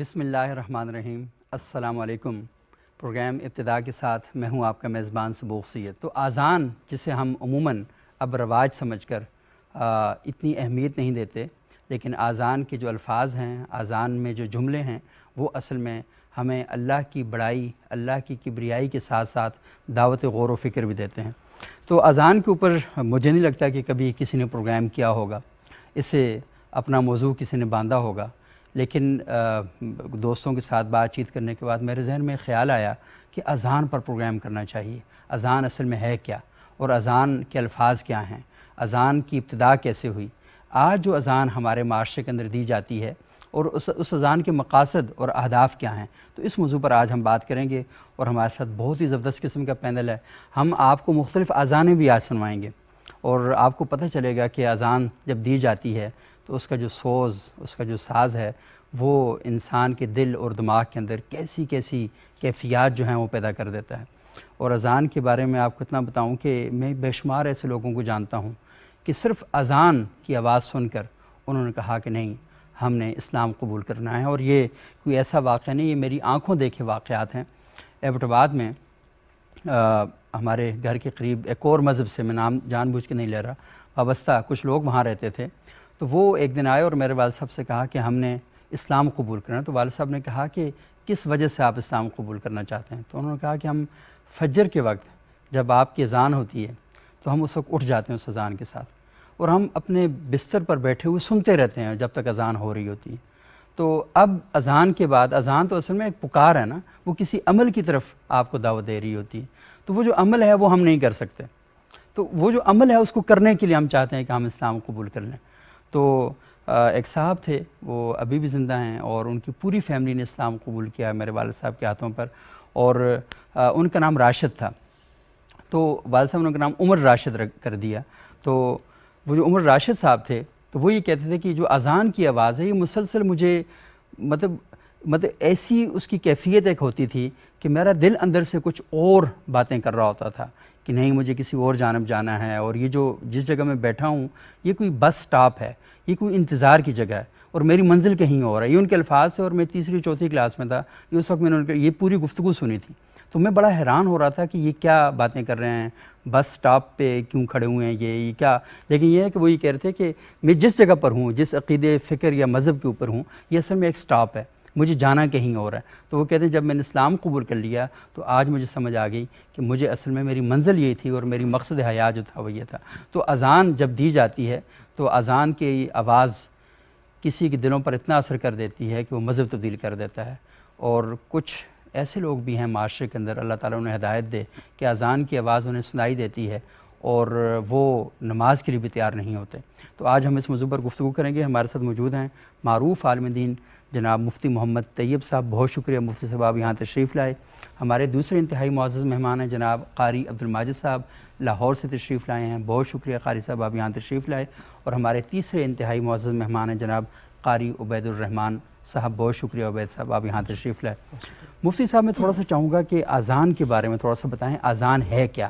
بسم اللہ الرحمن الرحیم۔ السلام علیکم۔ پروگرام ابتدا کے ساتھ میں ہوں آپ کا میزبان صبوغ سید۔ تو اذان جسے ہم عموماً اب رواج سمجھ کر اتنی اہمیت نہیں دیتے، لیکن اذان کے جو الفاظ ہیں، اذان میں جو جملے ہیں، وہ اصل میں ہمیں اللہ کی بڑائی، اللہ کی کبریائی کے ساتھ ساتھ دعوت غور و فکر بھی دیتے ہیں۔ تو اذان کے اوپر مجھے نہیں لگتا کہ کبھی کسی نے پروگرام کیا ہوگا، اسے اپنا موضوع کسی نے باندھا ہوگا، لیکن دوستوں کے ساتھ بات چیت کرنے کے بعد میرے ذہن میں خیال آیا کہ اذان پر پروگرام کرنا چاہیے۔ اذان اصل میں ہے کیا، اور اذان کے الفاظ کیا ہیں، اذان کی ابتدا کیسے ہوئی۔ آج جو اذان ہمارے معاشرے کے اندر دی جاتی ہے اور اس اذان کے مقاصد اور اہداف کیا ہیں، تو اس موضوع پر آج ہم بات کریں گے، اور ہمارے ساتھ بہت ہی زبردست قسم کا پینل ہے۔ ہم آپ کو مختلف اذانیں بھی آج سنوائیں گے، اور آپ کو پتہ چلے گا کہ اذان جب دی جاتی ہے تو اس کا جو سوز، اس کا جو ساز ہے، وہ انسان کے دل اور دماغ کے اندر کیسی کیسی کیفیات جو ہیں وہ پیدا کر دیتا ہے۔ اور اذان کے بارے میں آپ کو اتنا بتاؤں کہ میں بے شمار ایسے لوگوں کو جانتا ہوں کہ صرف اذان کی آواز سن کر انہوں نے کہا کہ نہیں، ہم نے اسلام قبول کرنا ہے۔ اور یہ کوئی ایسا واقعہ نہیں، یہ میری آنکھوں دیکھے واقعات ہیں۔ ایبٹ آباد میں ہمارے گھر کے قریب ایک اور مذہب سے، میں نام جان بوجھ کے نہیں لے رہا، وابستہ کچھ لوگ وہاں رہتے تھے۔ تو وہ ایک دن آئے اور میرے والد صاحب سے کہا کہ ہم نے اسلام قبول کرنا ہے۔ تو والد صاحب نے کہا کہ کس وجہ سے آپ اسلام قبول کرنا چاہتے ہیں؟ تو انہوں نے کہا کہ ہم فجر کے وقت جب آپ کی اذان ہوتی ہے تو ہم اس وقت اٹھ جاتے ہیں اس اذان کے ساتھ، اور ہم اپنے بستر پر بیٹھے ہوئے سنتے رہتے ہیں جب تک اذان ہو رہی ہوتی ہے۔ تو اب اذان کے بعد، اذان تو اصل میں ایک پکار ہے نا، وہ کسی عمل کی طرف آپ کو دعوت دے رہی ہوتی ہے، تو وہ جو عمل ہے وہ ہم نہیں کر سکتے، تو وہ جو عمل ہے اس کو کرنے کے لیے ہم چاہتے ہیں کہ ہم اسلام قبول کر لیں۔ تو ایک صاحب تھے، وہ ابھی بھی زندہ ہیں، اور ان کی پوری فیملی نے اسلام قبول کیا میرے والد صاحب کے ہاتھوں پر، اور ان کا نام راشد تھا۔ تو والد صاحب نے ان کا نام عمر راشد کر دیا۔ تو وہ جو عمر راشد صاحب تھے، تو وہ یہ کہتے تھے کہ جو اذان کی آواز ہے یہ مسلسل مجھے مطلب ایسی اس کی کیفیت ایک ہوتی تھی کہ میرا دل اندر سے کچھ اور باتیں کر رہا ہوتا تھا کہ نہیں، مجھے کسی اور جانب جانا ہے، اور یہ جو جس جگہ میں بیٹھا ہوں یہ کوئی بس سٹاپ ہے، یہ کوئی انتظار کی جگہ ہے، اور میری منزل کہیں اور ہے۔ یہ ان کے الفاظ سے، اور میں تیسری چوتھی کلاس میں تھا، اس وقت میں نے یہ پوری گفتگو سنی تھی۔ تو میں بڑا حیران ہو رہا تھا کہ یہ کیا باتیں کر رہے ہیں، بس سٹاپ پہ کیوں کھڑے ہوئے ہیں یہ کیا؟ لیکن یہ ہے کہ وہ یہ کہہ رہے تھے کہ میں جس جگہ پر ہوں، جس عقیدے، فکر یا مذہب کے اوپر ہوں، یہ اصل میں ایک سٹاپ ہے، مجھے جانا کہیں اور ہے۔ تو وہ کہتے ہیں جب میں نے اسلام قبول کر لیا تو آج مجھے سمجھ آ گئی کہ مجھے اصل میں میری منزل یہی تھی، اور میری مقصد حیات جو تھا وہ یہ تھا۔ تو اذان جب دی جاتی ہے تو اذان کی آواز کسی کے دلوں پر اتنا اثر کر دیتی ہے کہ وہ مذہب تبدیل کر دیتا ہے۔ اور کچھ ایسے لوگ بھی ہیں معاشرے کے اندر، اللہ تعالیٰ انہیں ہدایت دے کہ اذان کی آواز انہیں سنائی دیتی ہے اور وہ نماز کے لیے بھی تیار نہیں ہوتے۔ تو آج ہم اس موضوع پر گفتگو کریں گے۔ ہمارے ساتھ موجود ہیں معروف عالم دین جناب مفتی محمد طیب صاحب، بہت شکریہ مفتی صاحب آپ یہاں تشریف لائے۔ ہمارے دوسرے انتہائی معزز مہمان ہیں جناب قاری عبدالماجد صاحب، لاہور سے تشریف لائے ہیں، بہت شکریہ قاری صاحب آپ یہاں تشریف لائے۔ اور ہمارے تیسرے انتہائی معزز مہمان ہیں جناب قاری عبید الرحمن صاحب، بہت شکریہ عبید صاحب آپ یہاں تشریف لائے۔ مفتی صاحب میں تھوڑا سا چاہوں گا کہ اذان کے بارے میں تھوڑا سا بتائیں، اذان ہے کیا؟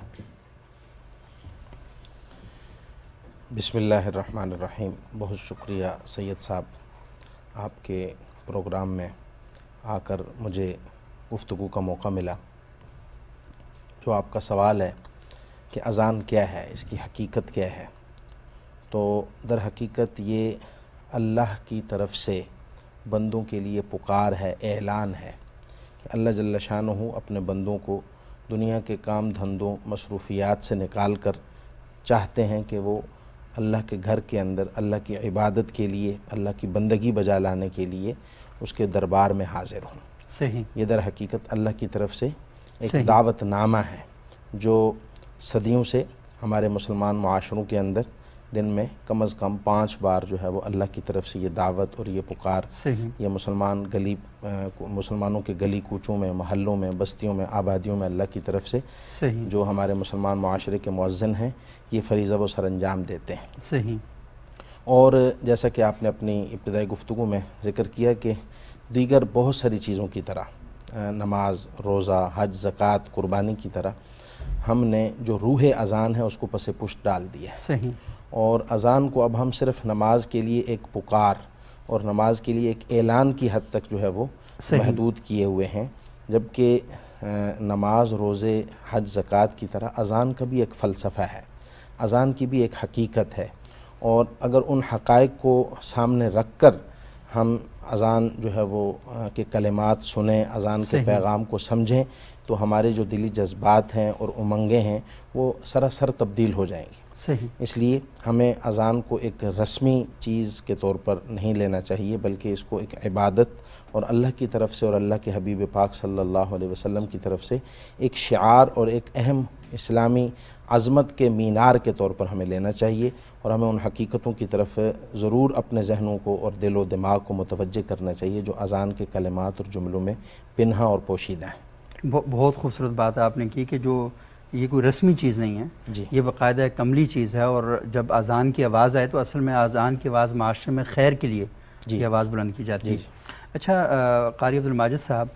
بسم اللہ الرحمن الرحیم۔ بہت شکریہ سید صاحب، آپ کے پروگرام میں آ کر مجھے گفتگو کا موقع ملا۔ جو آپ کا سوال ہے کہ اذان کیا ہے، اس کی حقیقت کیا ہے، تو در حقیقت یہ اللہ کی طرف سے بندوں کے لیے پکار ہے، اعلان ہے کہ اللہ جل شانہ اپنے بندوں کو دنیا کے کام دھندوں، مصروفیات سے نکال کر چاہتے ہیں کہ وہ اللہ کے گھر کے اندر اللہ کی عبادت کے لیے، اللہ کی بندگی بجا لانے کے لیے اس کے دربار میں حاضر ہوں۔ صحیح۔ یہ در حقیقت اللہ کی طرف سے ایک صحیح۔ دعوت نامہ ہے جو صدیوں سے ہمارے مسلمان معاشروں کے اندر دن میں کم از کم 5 بار جو ہے وہ اللہ کی طرف سے یہ دعوت اور یہ پکار، صحیح۔ یہ مسلمانوں کے گلی کوچوں میں، محلوں میں، بستیوں میں، آبادیوں میں اللہ کی طرف سے صحیح۔ جو ہمارے مسلمان معاشرے کے مؤذن ہیں یہ فریضہ و سر انجام دیتے ہیں۔ صحیح۔ اور جیسا کہ آپ نے اپنی ابتدائی گفتگو میں ذکر کیا کہ دیگر بہت ساری چیزوں کی طرح، نماز، روزہ، حج، زکوٰۃ، قربانی کی طرح ہم نے جو روح اذان ہے اس کو پس پشت ڈال دیا ہے۔ صحیح۔ اور اذان کو اب ہم صرف نماز کے لیے ایک پکار اور نماز کے لیے ایک اعلان کی حد تک جو ہے وہ محدود کیے ہوئے ہیں، جبکہ نماز، روزے، حج، زکوٰۃ کی طرح اذان کا بھی ایک فلسفہ ہے، اذان کی بھی ایک حقیقت ہے، اور اگر ان حقائق کو سامنے رکھ کر ہم اذان جو ہے وہ کے کلمات سنیں، اذان کے پیغام کو سمجھیں، تو ہمارے جو دلی جذبات ہیں اور امنگیں ہیں وہ سراسر تبدیل ہو جائیں گی۔ صحیح۔ اس لیے ہمیں اذان کو ایک رسمی چیز کے طور پر نہیں لینا چاہیے، بلکہ اس کو ایک عبادت اور اللہ کی طرف سے اور اللہ کے حبیب پاک صلی اللہ علیہ وسلم کی طرف سے ایک شعار اور ایک اہم اسلامی عظمت کے مینار کے طور پر ہمیں لینا چاہیے، اور ہمیں ان حقیقتوں کی طرف ضرور اپنے ذہنوں کو اور دل و دماغ کو متوجہ کرنا چاہیے جو اذان کے کلمات اور جملوں میں پنہا اور پوشیدہ ہیں۔ بہت خوبصورت بات آپ نے کی کہ جو یہ کوئی رسمی چیز نہیں ہے، جی، یہ باقاعدہ ایک عملی چیز ہے، اور جب اذان کی آواز آئے تو اصل میں اذان کی آواز معاشرے میں خیر کے لیے یہ آواز بلند کی جاتی ہے۔ اچھا قاری عبدالماجد صاحب،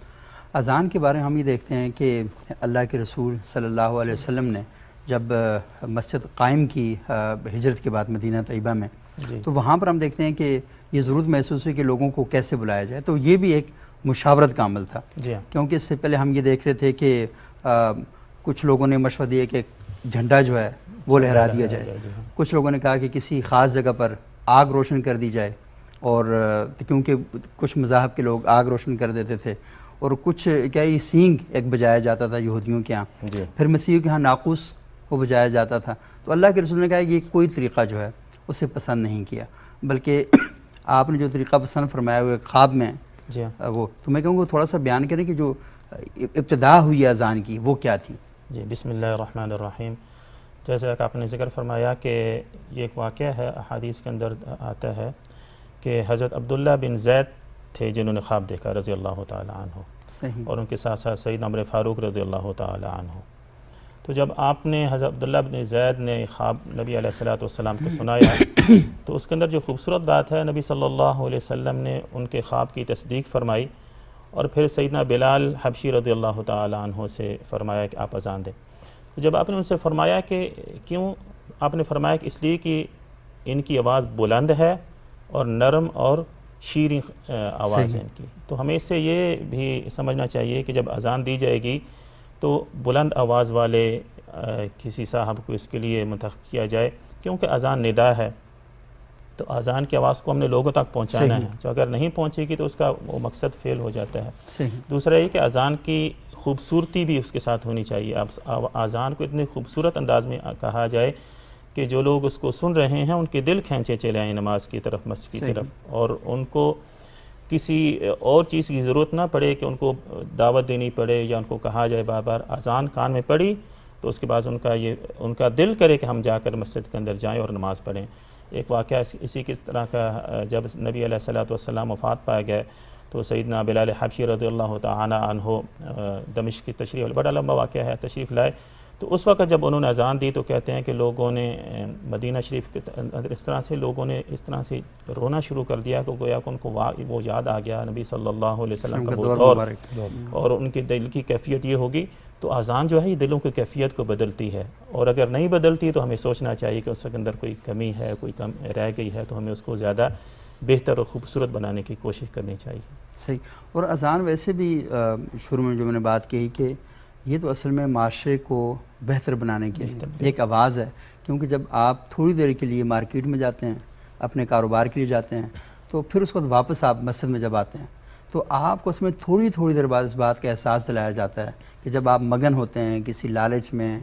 اذان کے بارے میں ہم یہ دیکھتے ہیں کہ اللہ کے رسول صلی اللہ علیہ وسلم نے جب مسجد قائم کی ہجرت کے بعد مدینہ طیبہ میں، تو وہاں پر ہم دیکھتے ہیں کہ یہ ضرورت محسوس ہوئی کہ لوگوں کو کیسے بلایا جائے، تو یہ بھی ایک مشاورت کا عمل تھا، کیونکہ اس سے پہلے ہم یہ دیکھ رہے تھے کہ کچھ لوگوں نے مشورہ دیا کہ جھنڈا جو ہے وہ لہرا دیا جائے، کچھ لوگوں نے کہا کہ کسی خاص جگہ پر آگ روشن کر دی جائے، اور کیونکہ کچھ مذاہب کے لوگ آگ روشن کر دیتے تھے، اور کچھ کیا یہ سینگ ایک بجایا جاتا تھا یہودیوں کے ہاں، پھر مسیحیوں کے ہاں ناقوس وہ بجایا جاتا تھا۔ تو اللہ کے رسول نے کہا کہ یہ کوئی طریقہ جو ہے اسے پسند نہیں کیا، بلکہ آپ نے جو طریقہ پسند فرمایا ہوئے خواب میں وہ، تو میں کہوں گا تھوڑا سا بیان کریں کہ جو ابتدا ہوئی اذان کی وہ کیا تھی؟ جی، بسم اللہ الرحمن الرحیم۔ جیسا کہ آپ نے ذکر فرمایا کہ یہ ایک واقعہ ہے، احادیث کے اندر آتا ہے کہ حضرت عبداللہ بن زید تھے جنہوں نے خواب دیکھا رضی اللہ تعالی عنہ، صحیح، اور ان کے ساتھ ساتھ سیدنا عمر فاروق رضی اللہ تعالی عنہ۔ تو جب آپ نے حضرت عبداللہ بن زید نے خواب نبی علیہ الصلوۃ والسلام کو سنایا تو اس کے اندر جو خوبصورت بات ہے، نبی صلی اللہ علیہ وسلم نے ان کے خواب کی تصدیق فرمائی، اور پھر سیدنا بلال حبشی رضی اللہ تعالی عنہ سے فرمایا کہ آپ اذان دیں۔ تو جب آپ نے ان سے فرمایا کہ کیوں، آپ نے فرمایا کہ اس لیے کہ ان کی آواز بلند ہے اور نرم اور شیریں آواز ہے ان کی، تو ہمیں اس سے یہ بھی سمجھنا چاہیے کہ جب اذان دی جائے گی تو بلند آواز والے کسی صاحب کو اس کے لیے منتخب کیا جائے، کیونکہ اذان ندا ہے، تو اذان کی آواز کو ہم نے لوگوں تک پہنچانا ہے، جو اگر نہیں پہنچے گی تو اس کا وہ مقصد فیل ہو جاتا ہے۔ دوسرا یہ کہ اذان کی خوبصورتی بھی اس کے ساتھ ہونی چاہیے، اذان کو اتنے خوبصورت انداز میں کہا جائے کہ جو لوگ اس کو سن رہے ہیں ان کے دل کھینچے چلے آئیں نماز کی طرف، مسجد کی طرف، اور ان کو کسی اور چیز کی ضرورت نہ پڑے کہ ان کو دعوت دینی پڑے یا ان کو کہا جائے بار بار، اذان کان میں پڑی تو اس کے بعد ان کا دل کرے کہ ہم جا کر مسجد کے اندر جائیں اور نماز پڑھیں۔ ایک واقعہ اسی کس طرح کا، جب نبی علیہ الصلوۃ والسلام وفات پائے گئے تو سیدنا بلال حبشی رضی اللہ تعالی عنہ دمشق کی تشریف، بڑا لمبا واقعہ ہے، تشریف لائے، تو اس وقت جب انہوں نے اذان دی تو کہتے ہیں کہ لوگوں نے مدینہ شریف کے اندر اس طرح سے لوگوں نے اس طرح سے رونا شروع کر دیا کہ گویا کہ ان کو وہ یاد آ گیا نبی صلی اللہ علیہ وسلم کا وہ دور، اور ان کے دل کی کیفیت یہ ہوگی۔ تو اذان جو ہے یہ دلوں کی کیفیت کو بدلتی ہے، اور اگر نہیں بدلتی تو ہمیں سوچنا چاہیے کہ اس کے اندر کوئی کمی ہے، کوئی کم رہ گئی ہے، تو ہمیں اس کو زیادہ بہتر اور خوبصورت بنانے کی کوشش کرنی چاہیے۔ صحیح، اور اذان ویسے بھی شروع میں جو میں نے بات کہی کہ یہ تو اصل میں معاشرے کو بہتر بنانے کی ایک آواز ہے، کیونکہ جب آپ تھوڑی دیر کے لیے مارکیٹ میں جاتے ہیں، اپنے کاروبار کے لیے جاتے ہیں، تو پھر اس کے بعد واپس آپ مسجد میں جب آتے ہیں تو آپ کو اس میں تھوڑی دیر بعد اس بات کا احساس دلایا جاتا ہے کہ جب آپ مگن ہوتے ہیں کسی لالچ میں،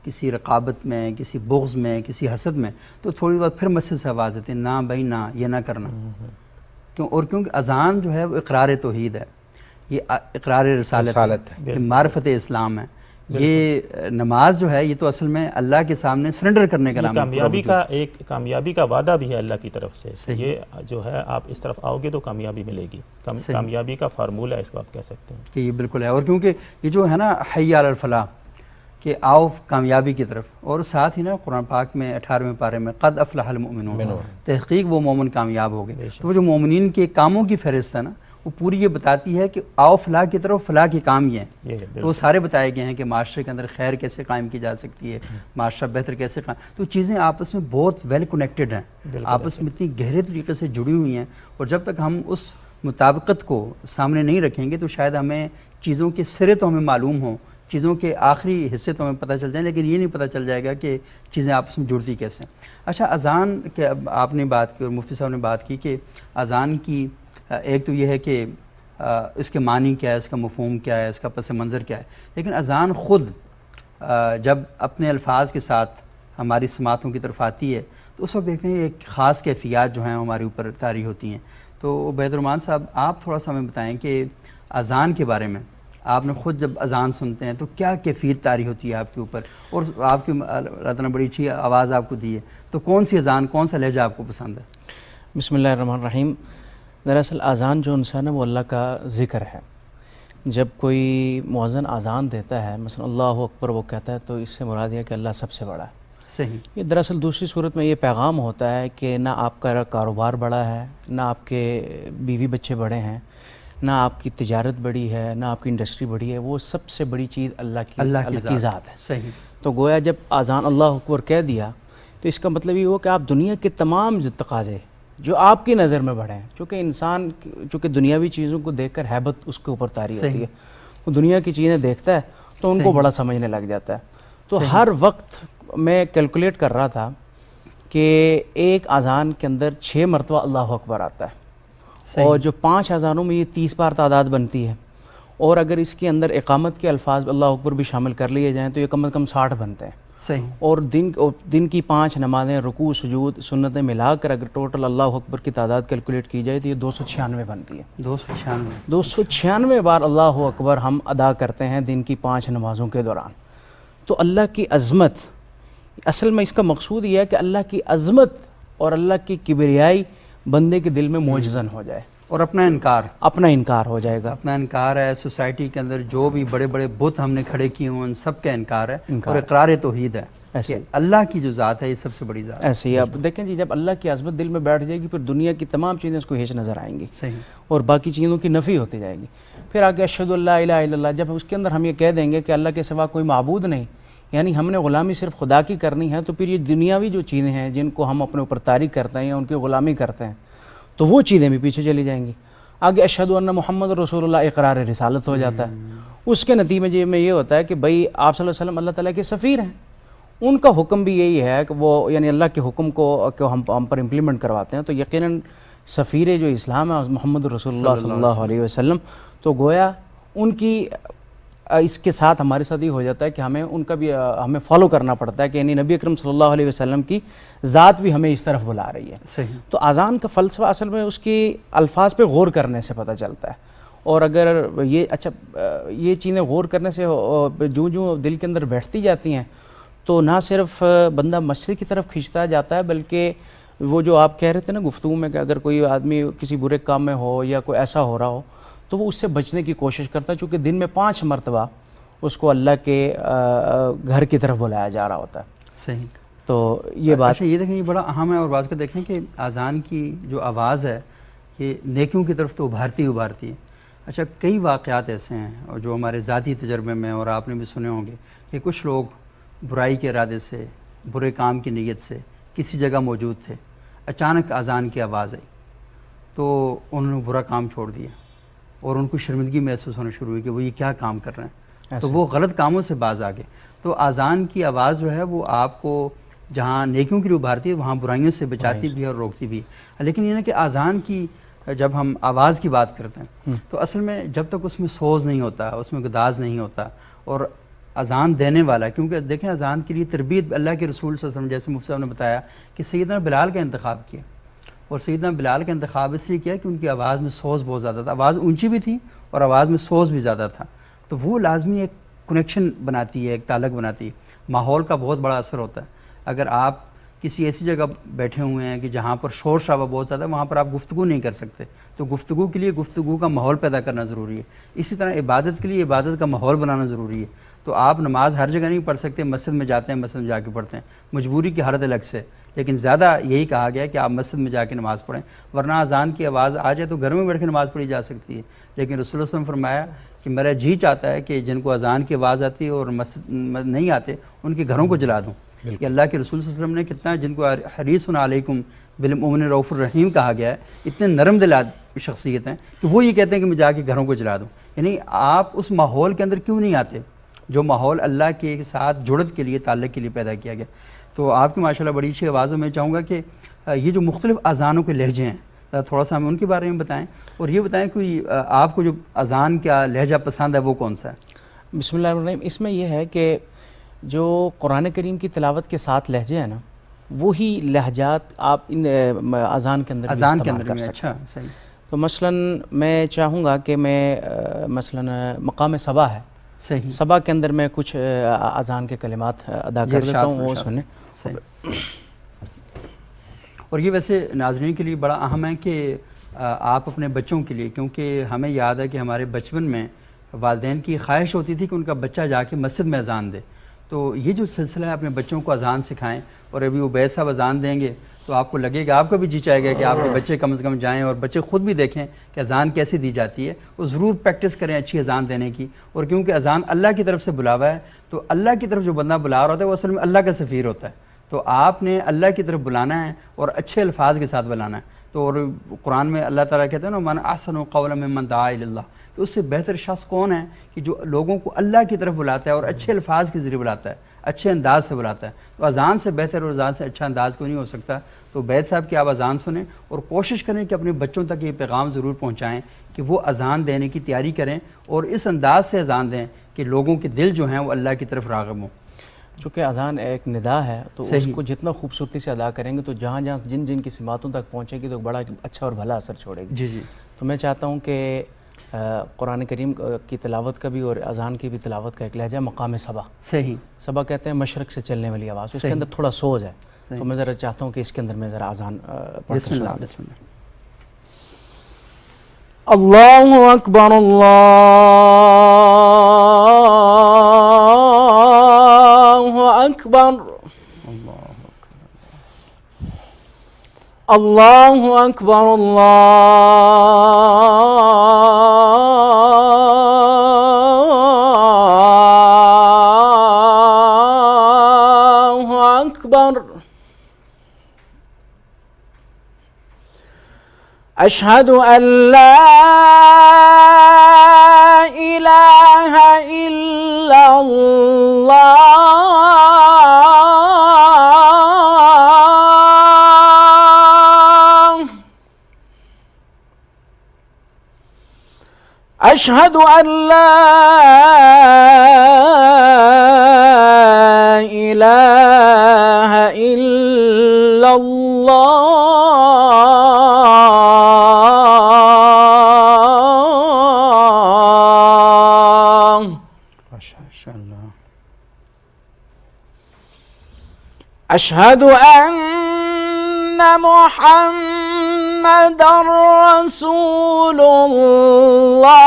کسی رقابت میں، کسی بغض میں، کسی حسد میں، تو تھوڑی بعد پھر مسجد سے آواز آتی ہے، نہ بھائی نہ، یہ نہ کرنا، کیونکہ اذان جو ہے وہ اقرار توحید ہے، یہ اقرار رسالت ہے، یہ معرفت اسلام ہے، یہ نماز جو ہے یہ تو اصل میں اللہ کے سامنے سرنڈر کرنے کا نام ہے، ایک کامیابی کا وعدہ بھی ہے اللہ کی طرف سے، یہ جو ہے آپ اس طرف آؤ گے تو کامیابی ملے گی، کامیابی کا فارمولہ اس کو آپ کہہ سکتے ہیں کہ یہ بالکل ہے، اور کیونکہ یہ جو ہے نا حی علی الفلاح کہ آؤ کامیابی کی طرف، اور ساتھ ہی نا قرآن پاک میں 18ویں پارے میں قد افلح المؤمنون، تحقیق وہ مومن کامیاب ہو گئے، تو وہ جو مومنین کے کاموں کی فہرست ہے نا وہ پوری یہ بتاتی ہے کہ آؤ فلاح کی طرف، فلاح کے کام یہ ہیں، تو وہ سارے بتائے گئے ہیں کہ معاشرے کے اندر خیر کیسے قائم کی جا سکتی ہے، معاشرہ بہتر کیسے قائم، تو چیزیں آپس میں بہت ویل کنیکٹڈ ہیں، آپس میں اتنی گہرے طریقے سے جڑی ہوئی ہیں، اور جب تک ہم اس مطابقت کو سامنے نہیں رکھیں گے تو شاید ہمیں چیزوں کے سرے تو ہمیں معلوم ہوں، چیزوں کے آخری حصے تو ہمیں پتہ چل جائیں، لیکن یہ نہیں پتہ چل جائے گا کہ چیزیں آپس میں جڑتی کیسے ہیں۔ اچھا، اذان کے آپ نے بات کی اور مفتی صاحب نے بات کی کہ اذان کی ایک تو یہ ہے کہ اس کے معنی کیا ہے، اس کا مفہوم کیا ہے، اس کا پس منظر کیا ہے، لیکن اذان خود جب اپنے الفاظ کے ساتھ ہماری سماعتوں کی طرف آتی ہے تو اس وقت دیکھتے ہیں ایک خاص کیفیات جو ہیں ہمارے اوپر طاری ہوتی ہیں۔ تو عبید الرحمن صاحب، آپ تھوڑا سا ہمیں بتائیں کہ اذان کے بارے میں آپ نے خود جب اذان سنتے ہیں تو کیا کیفیت طاری ہوتی ہے آپ کے اوپر، اور آپ کی اللہ تعالیٰ نے بڑی اچھی آواز آپ کو دی ہے، تو کون سی اذان، کون سا لہجہ آپ کو پسند ہے؟ بسم اللہ الرحمن الرحیم۔ دراصل اذان جو انسان ہے وہ اللہ کا ذکر ہے۔ جب کوئی مؤذن اذان دیتا ہے، مثلا اللہ اکبر وہ کہتا ہے، تو اس سے مراد یہ کہ اللہ سب سے بڑا ہے۔ صحیح۔ یہ دراصل دوسری صورت میں یہ پیغام ہوتا ہے کہ نہ آپ کا کاروبار بڑا ہے، نہ آپ کے بیوی بچے بڑے ہیں، نہ آپ کی تجارت بڑی ہے، نہ آپ کی انڈسٹری بڑی ہے، وہ سب سے بڑی چیز اللہ کی ذات ہے۔ صحیح۔ تو گویا جب اذان اللہ اکبر کہہ دیا تو اس کا مطلب یہ ہوا کہ آپ دنیا کے تمام تقاضے جو آپ کی نظر میں بڑھے ہیں، چونکہ انسان چونکہ دنیاوی چیزوں کو دیکھ کر ہیبت اس کے اوپر طاری ہوتی ہے، وہ دنیا کی چیزیں دیکھتا ہے تو ان کو بڑا سمجھنے لگ جاتا ہے۔ تو ہر وقت میں کیلکولیٹ کر رہا تھا کہ ایک اذان کے اندر 6 مرتبہ اللہ اکبر آتا ہے، اور جو 5 اذانوں میں یہ 30 بار تعداد بنتی ہے، اور اگر اس کے اندر اقامت کے الفاظ اللہ اکبر بھی شامل کر لیے جائیں تو یہ کم از کم 60 بنتے ہیں۔ صحیح۔ اور دن کی 5 نمازیں، رکوع سجود سنتیں ملا کر اگر ٹوٹل اللہ اکبر کی تعداد کیلکولیٹ کی جائے تو یہ 296 بنتی ہے۔ 296 بار اللہ اکبر ہم ادا کرتے ہیں دن کی 5 نمازوں کے دوران۔ تو اللہ کی عظمت، اصل میں اس کا مقصود یہ ہے کہ اللہ کی عظمت اور اللہ کی کبریائی بندے کے دل میں موجزن ہو جائے، اور اپنا انکار ہو جائے گا۔ اپنا انکار ہے، سوسائٹی کے اندر جو بھی بڑے بڑے بت ہم نے کھڑے کیے ہیں ان سب کا انکار ہے، اور اقرار توحید ہے کہ اللہ کی جو ذات ہے یہ سب سے بڑی ذات ہے۔ ایسے ہی آپ دیکھیں جی، جب اللہ کی عظمت دل میں بیٹھ جائے گی پھر دنیا کی تمام چیزیں اس کو ہیچ نظر آئیں گی، صحیح، اور باقی چیزوں کی نفی ہوتی جائے گی۔ پھر آگے اشہد اللہ الہ الا اللہ، جب اس کے اندر ہم یہ کہہ دیں گے کہ اللہ کے سوا کوئی معبود نہیں، یعنی ہم نے غلامی صرف خدا کی کرنی ہے، تو پھر یہ دنیاوی جو چیزیں ہیں جن کو ہم اپنے اوپر طاری کرتے ہیں یا ان کی غلامی کرتے ہیں تو وہ چیزیں بھی پیچھے چلی جائیں گی۔ آگے اشہد ان محمد رسول اللہ، اقرار رسالت ہو جاتا ہے۔ اس کے نتیجے میں یہ ہوتا ہے کہ بھئی آپ صلی اللہ علیہ وسلم اللہ تعالیٰ کے سفیر ہیں، ان کا حکم بھی یہی ہے کہ وہ یعنی اللہ کے حکم کو ہم پر امپلیمنٹ کرواتے ہیں، تو یقیناً سفیر جو اسلام ہے محمد رسول اللہ صلی اللہ علیہ وسلم، تو گویا ان کی اس کے ساتھ ہمارے ساتھ یہ ہو جاتا ہے کہ ہمیں ان کا بھی ہمیں فالو کرنا پڑتا ہے کہ یعنی نبی اکرم صلی اللہ علیہ وسلم کی ذات بھی ہمیں اس طرف بلا رہی ہے۔ صحیح۔ تو اذان کا فلسفہ اصل میں اس کی الفاظ پہ غور کرنے سے پتہ چلتا ہے، اور اگر یہ چیزیں غور کرنے سے جو دل کے اندر بیٹھتی جاتی ہیں تو نہ صرف بندہ مسجد کی طرف کھینچتا جاتا ہے، بلکہ وہ جو آپ کہہ رہے تھے نا گفتگو میں کہ اگر کوئی آدمی کسی برے کام میں ہو یا کوئی ایسا ہو رہا ہو تو وہ اس سے بچنے کی کوشش کرتا ہے، چونکہ دن میں 5 مرتبہ اس کو اللہ کے گھر کی طرف بلایا جا رہا ہوتا ہے۔ صحیح۔ تو یہ بات اچھا، یہ دیکھیں یہ بڑا اہم ہے، اور بات کو دیکھیں کہ اذان کی جو آواز ہے یہ نیکیوں کی طرف تو ابھارتی ہے۔ اچھا، کئی واقعات ایسے ہیں اور جو ہمارے ذاتی تجربے میں اور آپ نے بھی سنے ہوں گے کہ کچھ لوگ برائی کے ارادے سے، برے کام کی نیت سے کسی جگہ موجود تھے، اچانک اذان کی آواز آئی تو انہوں نے برا کام چھوڑ دیا اور ان کو شرمندگی محسوس ہونا شروع ہوئی کہ وہ یہ کیا کام کر رہے ہیں، تو وہ غلط کاموں سے باز آ گئے۔ تو اذان کی آواز جو ہے وہ آپ کو جہاں نیکیوں کی لیے ابھارتی ہے وہاں برائیوں سے بچاتی بھی ہے اور روکتی بھی ہے۔ لیکن یہ نا کہ اذان کی جب ہم آواز کی بات کرتے ہیں تو اصل میں جب تک اس میں سوز نہیں ہوتا، اس میں گداز نہیں ہوتا، اور اذان دینے والا، کیونکہ دیکھیں اذان کے لیے تربیت اللہ کے رسول صلی اللہ علیہ وسلم جیسے مفتی صاحب نے بتایا کہ سیدنا بلال کا انتخاب کیا، اور سیدنا بلال کا انتخاب اس لیے کیا کہ ان کی آواز میں سوز بہت زیادہ تھا، آواز اونچی بھی تھی اور آواز میں سوز بھی زیادہ تھا، تو وہ لازمی ایک کنیکشن بناتی ہے، ایک تعلق بناتی ہے۔ ماحول کا بہت بڑا اثر ہوتا ہے۔ اگر آپ کسی ایسی جگہ بیٹھے ہوئے ہیں کہ جہاں پر شور شرابہ بہت زیادہ ہے، وہاں پر آپ گفتگو نہیں کر سکتے، تو گفتگو کے لیے گفتگو کا ماحول پیدا کرنا ضروری ہے۔ اسی طرح عبادت کے لیے عبادت کا ماحول بنانا ضروری ہے۔ تو آپ نماز ہر جگہ نہیں پڑھ سکتے، مسجد میں جاتے ہیں، مسجد میں جا کے پڑھتے ہیں، مجبوری کی حالت الگ سے، لیکن زیادہ یہی کہا گیا ہے کہ آپ مسجد میں جا کے نماز پڑھیں، ورنہ اذان کی آواز آ جائے تو گھر میں بیٹھ کے نماز پڑھی جا سکتی ہے، لیکن رسول اللہ صلی اللہ علیہ وسلم نے فرمایا کہ میرا جی چاہتا ہے کہ جن کو اذان کی آواز آتی ہے اور مسجد نہیں آتے ان کے گھروں کو جلا دوں۔ کہ اللہ کے رسول صلی اللہ علیہ وسلم نے کتنا، جن کو حریص علیکم بالمؤمنین رؤوف الرحیم کہا گیا ہے، اتنے نرم دل شخصیت ہیں کہ وہ یہ کہتے ہیں کہ میں جا کے گھروں کو جلا دوں. یعنی آپ اس ماحول کے اندر کیوں نہیں آتے جو ماحول اللہ کے ساتھ جڑت کے لیے، تعلق کے لیے پیدا کیا گیا. تو آپ کی ماشاءاللہ بڑی اچھی آواز ہے. میں چاہوں گا کہ یہ جو مختلف اذانوں کے لہجے ہیں تھوڑا سا ہمیں ان کے بارے میں بتائیں، اور یہ بتائیں کہ آپ کو جو اذان کا لہجہ پسند ہے وہ کون سا ہے؟ بسم اللہ الرحمن الرحیم. اس میں یہ ہے کہ جو قرآن کریم کی تلاوت کے ساتھ لہجے ہیں نا، وہی لہجات آپ ان اذان کے اندر بھی اذان کے استعمال اندر کر میں. سکتے ہیں. اچھا صحیح. تو مثلاً میں چاہوں گا کہ میں مثلاً مقام صبا ہے، صحیح. صبا کے اندر میں کچھ اذان کے کلمات ادا کر دیتا ہوں، وہ سنیں. صحیح. اور یہ ویسے ناظرین کے لیے بڑا اہم ہے کہ آپ اپنے بچوں کے لیے، کیونکہ ہمیں یاد ہے کہ ہمارے بچپن میں والدین کی خواہش ہوتی تھی کہ ان کا بچہ جا کے مسجد میں اذان دے. تو یہ جو سلسلہ ہے اپنے بچوں کو اذان سکھائیں. اور ابھی عبید صاحب اذان دیں گے تو آپ کو لگے گا، آپ کا بھی جی چاہے گا کہ آپ کے بچے کم از کم جائیں اور بچے خود بھی دیکھیں کہ اذان کیسے دی جاتی ہے. وہ ضرور پریکٹس کریں اچھی اذان دینے کی. اور کیونکہ اذان اللہ کی طرف سے بلاوا ہے، تو اللہ کی طرف جو بندہ بلا رہا ہوتا ہے وہ اصل میں اللہ کا سفیر ہوتا ہے. تو آپ نے اللہ کی طرف بلانا ہے اور اچھے الفاظ کے ساتھ بلانا ہے. تو اور قرآن میں اللہ تعالیٰ کہتے ہیں نا من احسن قولا ممن دعا الی اللہ، کہ اس سے بہتر شخص کون ہے کہ جو لوگوں کو اللہ کی طرف بلاتا ہے اور اچھے الفاظ کے ذریعے بلاتا ہے، اچھے انداز سے بلاتا ہے. تو اذان سے بہتر اور اذان سے اچھا انداز کوئی نہیں ہو سکتا. تو عبید صاحب کی آپ اذان سنیں اور کوشش کریں کہ اپنے بچوں تک یہ پیغام ضرور پہنچائیں کہ وہ اذان دینے کی تیاری کریں اور اس انداز سے اذان دیں کہ لوگوں کے دل جو ہیں وہ اللہ کی طرف راغب ہوں. چونکہ اذان ایک ندا ہے تو اس صحیح. کو جتنا خوبصورتی سے ادا کریں گے تو جہاں جہاں جن جن کی سماعتوں تک پہنچے گی تو بڑا اچھا اور بھلا اثر چھوڑے گی. جی جی. تو میں چاہتا ہوں کہ قرآن کریم کی تلاوت کا بھی اور اذان کی بھی تلاوت کا ایک لہجہ مقام صبا. صحیح. صبا کہتے ہیں مشرق سے چلنے والی آواز، اس کے صحیح. اندر تھوڑا سوز ہے. صحیح. تو میں ذرا چاہتا ہوں کہ اس کے اندر میں ذرا اذان پڑھ بسم کر اللہ سنا. بسم اللہ. اللہ اکبر اللہ اکبر اللہ اکبر اللہ اکبر. اشہد ان لا الہ الا اللہ، اشہد ان لا الہ الا اللہ، ماشاء اللہ. اشہد ان محمد رسول اللہ،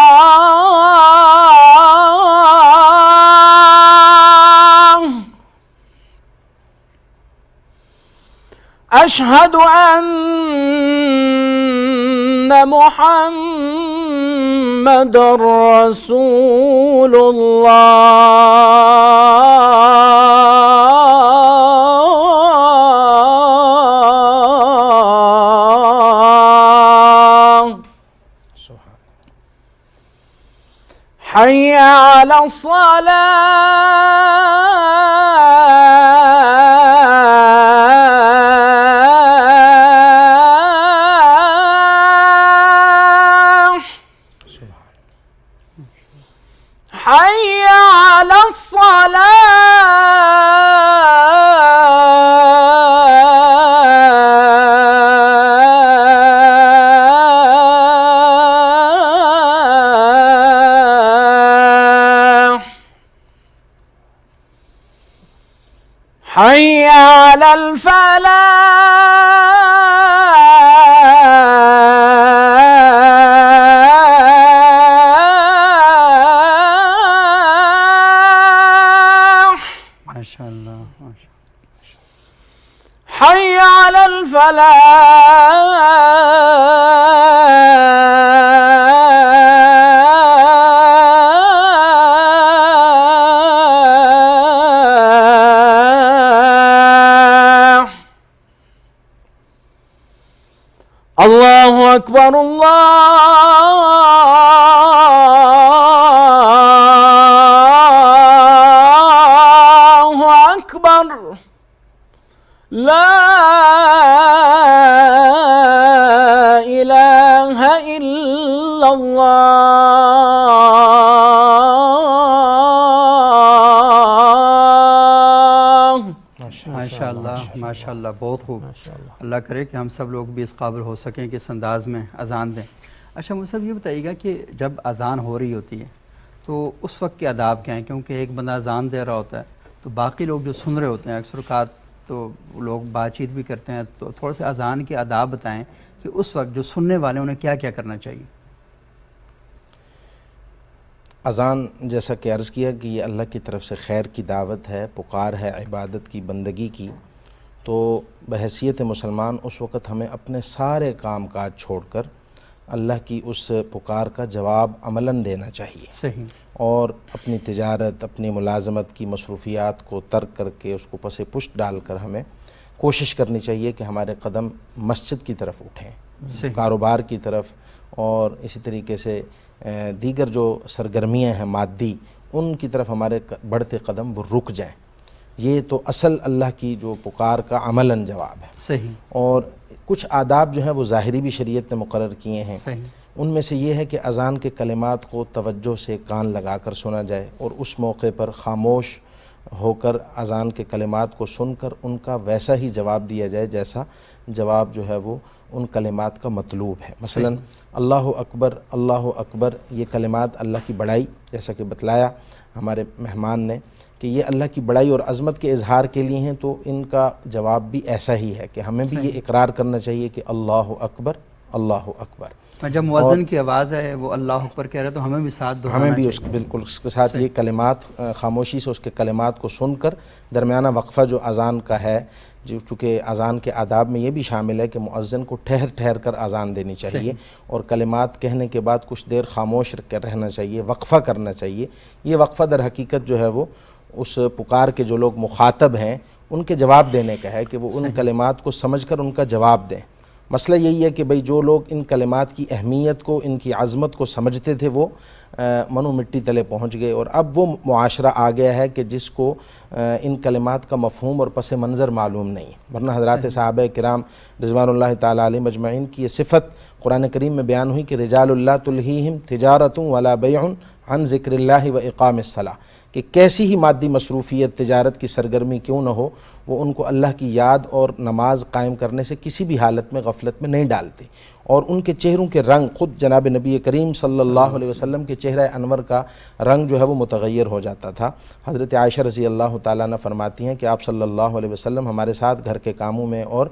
اشہد ان محمد رسول اللہ. حی علی الصلاة، حی علی الصلاة، حی علی الفلاح، ماشاء اللہ. حی علی الفلاح. أكبر الله أكبر لا إله إلا الله. ماشاءاللہ بہت خوب. اللہ کرے کہ ہم سب لوگ بھی اس قابل ہو سکیں کہ اس انداز میں اذان دیں. اچھا مجھے صاحب یہ بتائیے گا کہ جب اذان ہو رہی ہوتی ہے تو اس وقت کے آداب کیا ہیں؟ کیونکہ ایک بندہ اذان دے رہا ہوتا ہے تو باقی لوگ جو سن رہے ہوتے ہیں اکثر اوقات تو لوگ بات چیت بھی کرتے ہیں، تو تھوڑے سے اذان کے آداب بتائیں کہ اس وقت جو سننے والے انہیں کیا کیا کرنا چاہیے. اذان جیسا کہ عرض کیا کہ یہ اللہ کی طرف سے خیر کی دعوت ہے، پکار ہے عبادت کی، بندگی کی. تو بحیثیت مسلمان اس وقت ہمیں اپنے سارے کام کاج چھوڑ کر اللہ کی اس پکار کا جواب عملاً دینا چاہیے. صحیح. اور اپنی تجارت، اپنی ملازمت کی مصروفیات کو ترک کر کے اس کو پس پشت ڈال کر ہمیں کوشش کرنی چاہیے کہ ہمارے قدم مسجد کی طرف اٹھیں، کاروبار کی طرف، اور اسی طریقے سے دیگر جو سرگرمیاں ہیں مادی، ان کی طرف ہمارے بڑھتے قدم وہ رک جائیں. یہ تو اصل اللہ کی جو پکار کا عملاً جواب ہے. صحیح. اور کچھ آداب جو ہیں وہ ظاہری بھی شریعت نے مقرر کیے ہیں. صحیح. ان میں سے یہ ہے کہ اذان کے کلمات کو توجہ سے کان لگا کر سنا جائے، اور اس موقع پر خاموش ہو کر اذان کے کلمات کو سن کر ان کا ویسا ہی جواب دیا جائے جیسا جواب جو ہے وہ ان کلمات کا مطلوب ہے. مثلا اللہ اکبر یہ کلمات اللہ کی بڑائی، جیسا کہ بتلایا ہمارے مہمان نے کہ یہ اللہ کی بڑائی اور عظمت کے اظہار کے لیے ہیں، تو ان کا جواب بھی ایسا ہی ہے کہ ہمیں بھی یہ اقرار کرنا چاہیے کہ اللہ اکبر اللہ اکبر. جب مؤذن کی آواز ہے وہ اللہ اکبر کہہ رہا ہے تو ہمیں بھی ساتھ دہرانا ہمیں بھی چاہیے. بالکل اس کے ساتھ یہ کلمات خاموشی سے اس کے کلمات کو سن کر درمیانہ وقفہ جو اذان کا ہے، چونکہ اذان کے آداب میں یہ بھی شامل ہے کہ مؤذن کو ٹھہر ٹھہر کر اذان دینی چاہیے، اور کلمات کہنے کے بعد کچھ دیر خاموش رہنا چاہیے، وقفہ کرنا چاہیے. یہ وقفہ در حقیقت جو ہے وہ اس پکار کے جو لوگ مخاطب ہیں ان کے جواب دینے کا ہے کہ وہ ان کلمات کو سمجھ کر ان کا جواب دیں. مسئلہ یہی ہے کہ بھئی جو لوگ ان کلمات کی اہمیت کو، ان کی عظمت کو سمجھتے تھے وہ منو مٹی تلے پہنچ گئے، اور اب وہ معاشرہ آ گیا ہے کہ جس کو ان کلمات کا مفہوم اور پس منظر معلوم نہیں. ورنہ حضرات صحابہ کرام رضوان اللہ تعالیٰ علیہ مجمعین کی یہ صفت قرآن کریم میں بیان ہوئی کہ رجال اللہ تلہیہم تجارت ولا بیع عن ذکر اللہ و اقام الصلاۃ، کہ کیسی ہی مادی مصروفیت، تجارت کی سرگرمی کیوں نہ ہو، وہ ان کو اللہ کی یاد اور نماز قائم کرنے سے کسی بھی حالت میں غفلت میں نہیں ڈالتے. اور ان کے چہروں کے رنگ، خود جناب نبی کریم صلی اللہ علیہ وسلم کے چہرہ انور کا رنگ جو ہے وہ متغیر ہو جاتا تھا. حضرت عائشہ رضی اللہ تعالیٰ عنہ فرماتی ہیں کہ آپ صلی اللہ علیہ وسلم ہمارے ساتھ گھر کے کاموں میں اور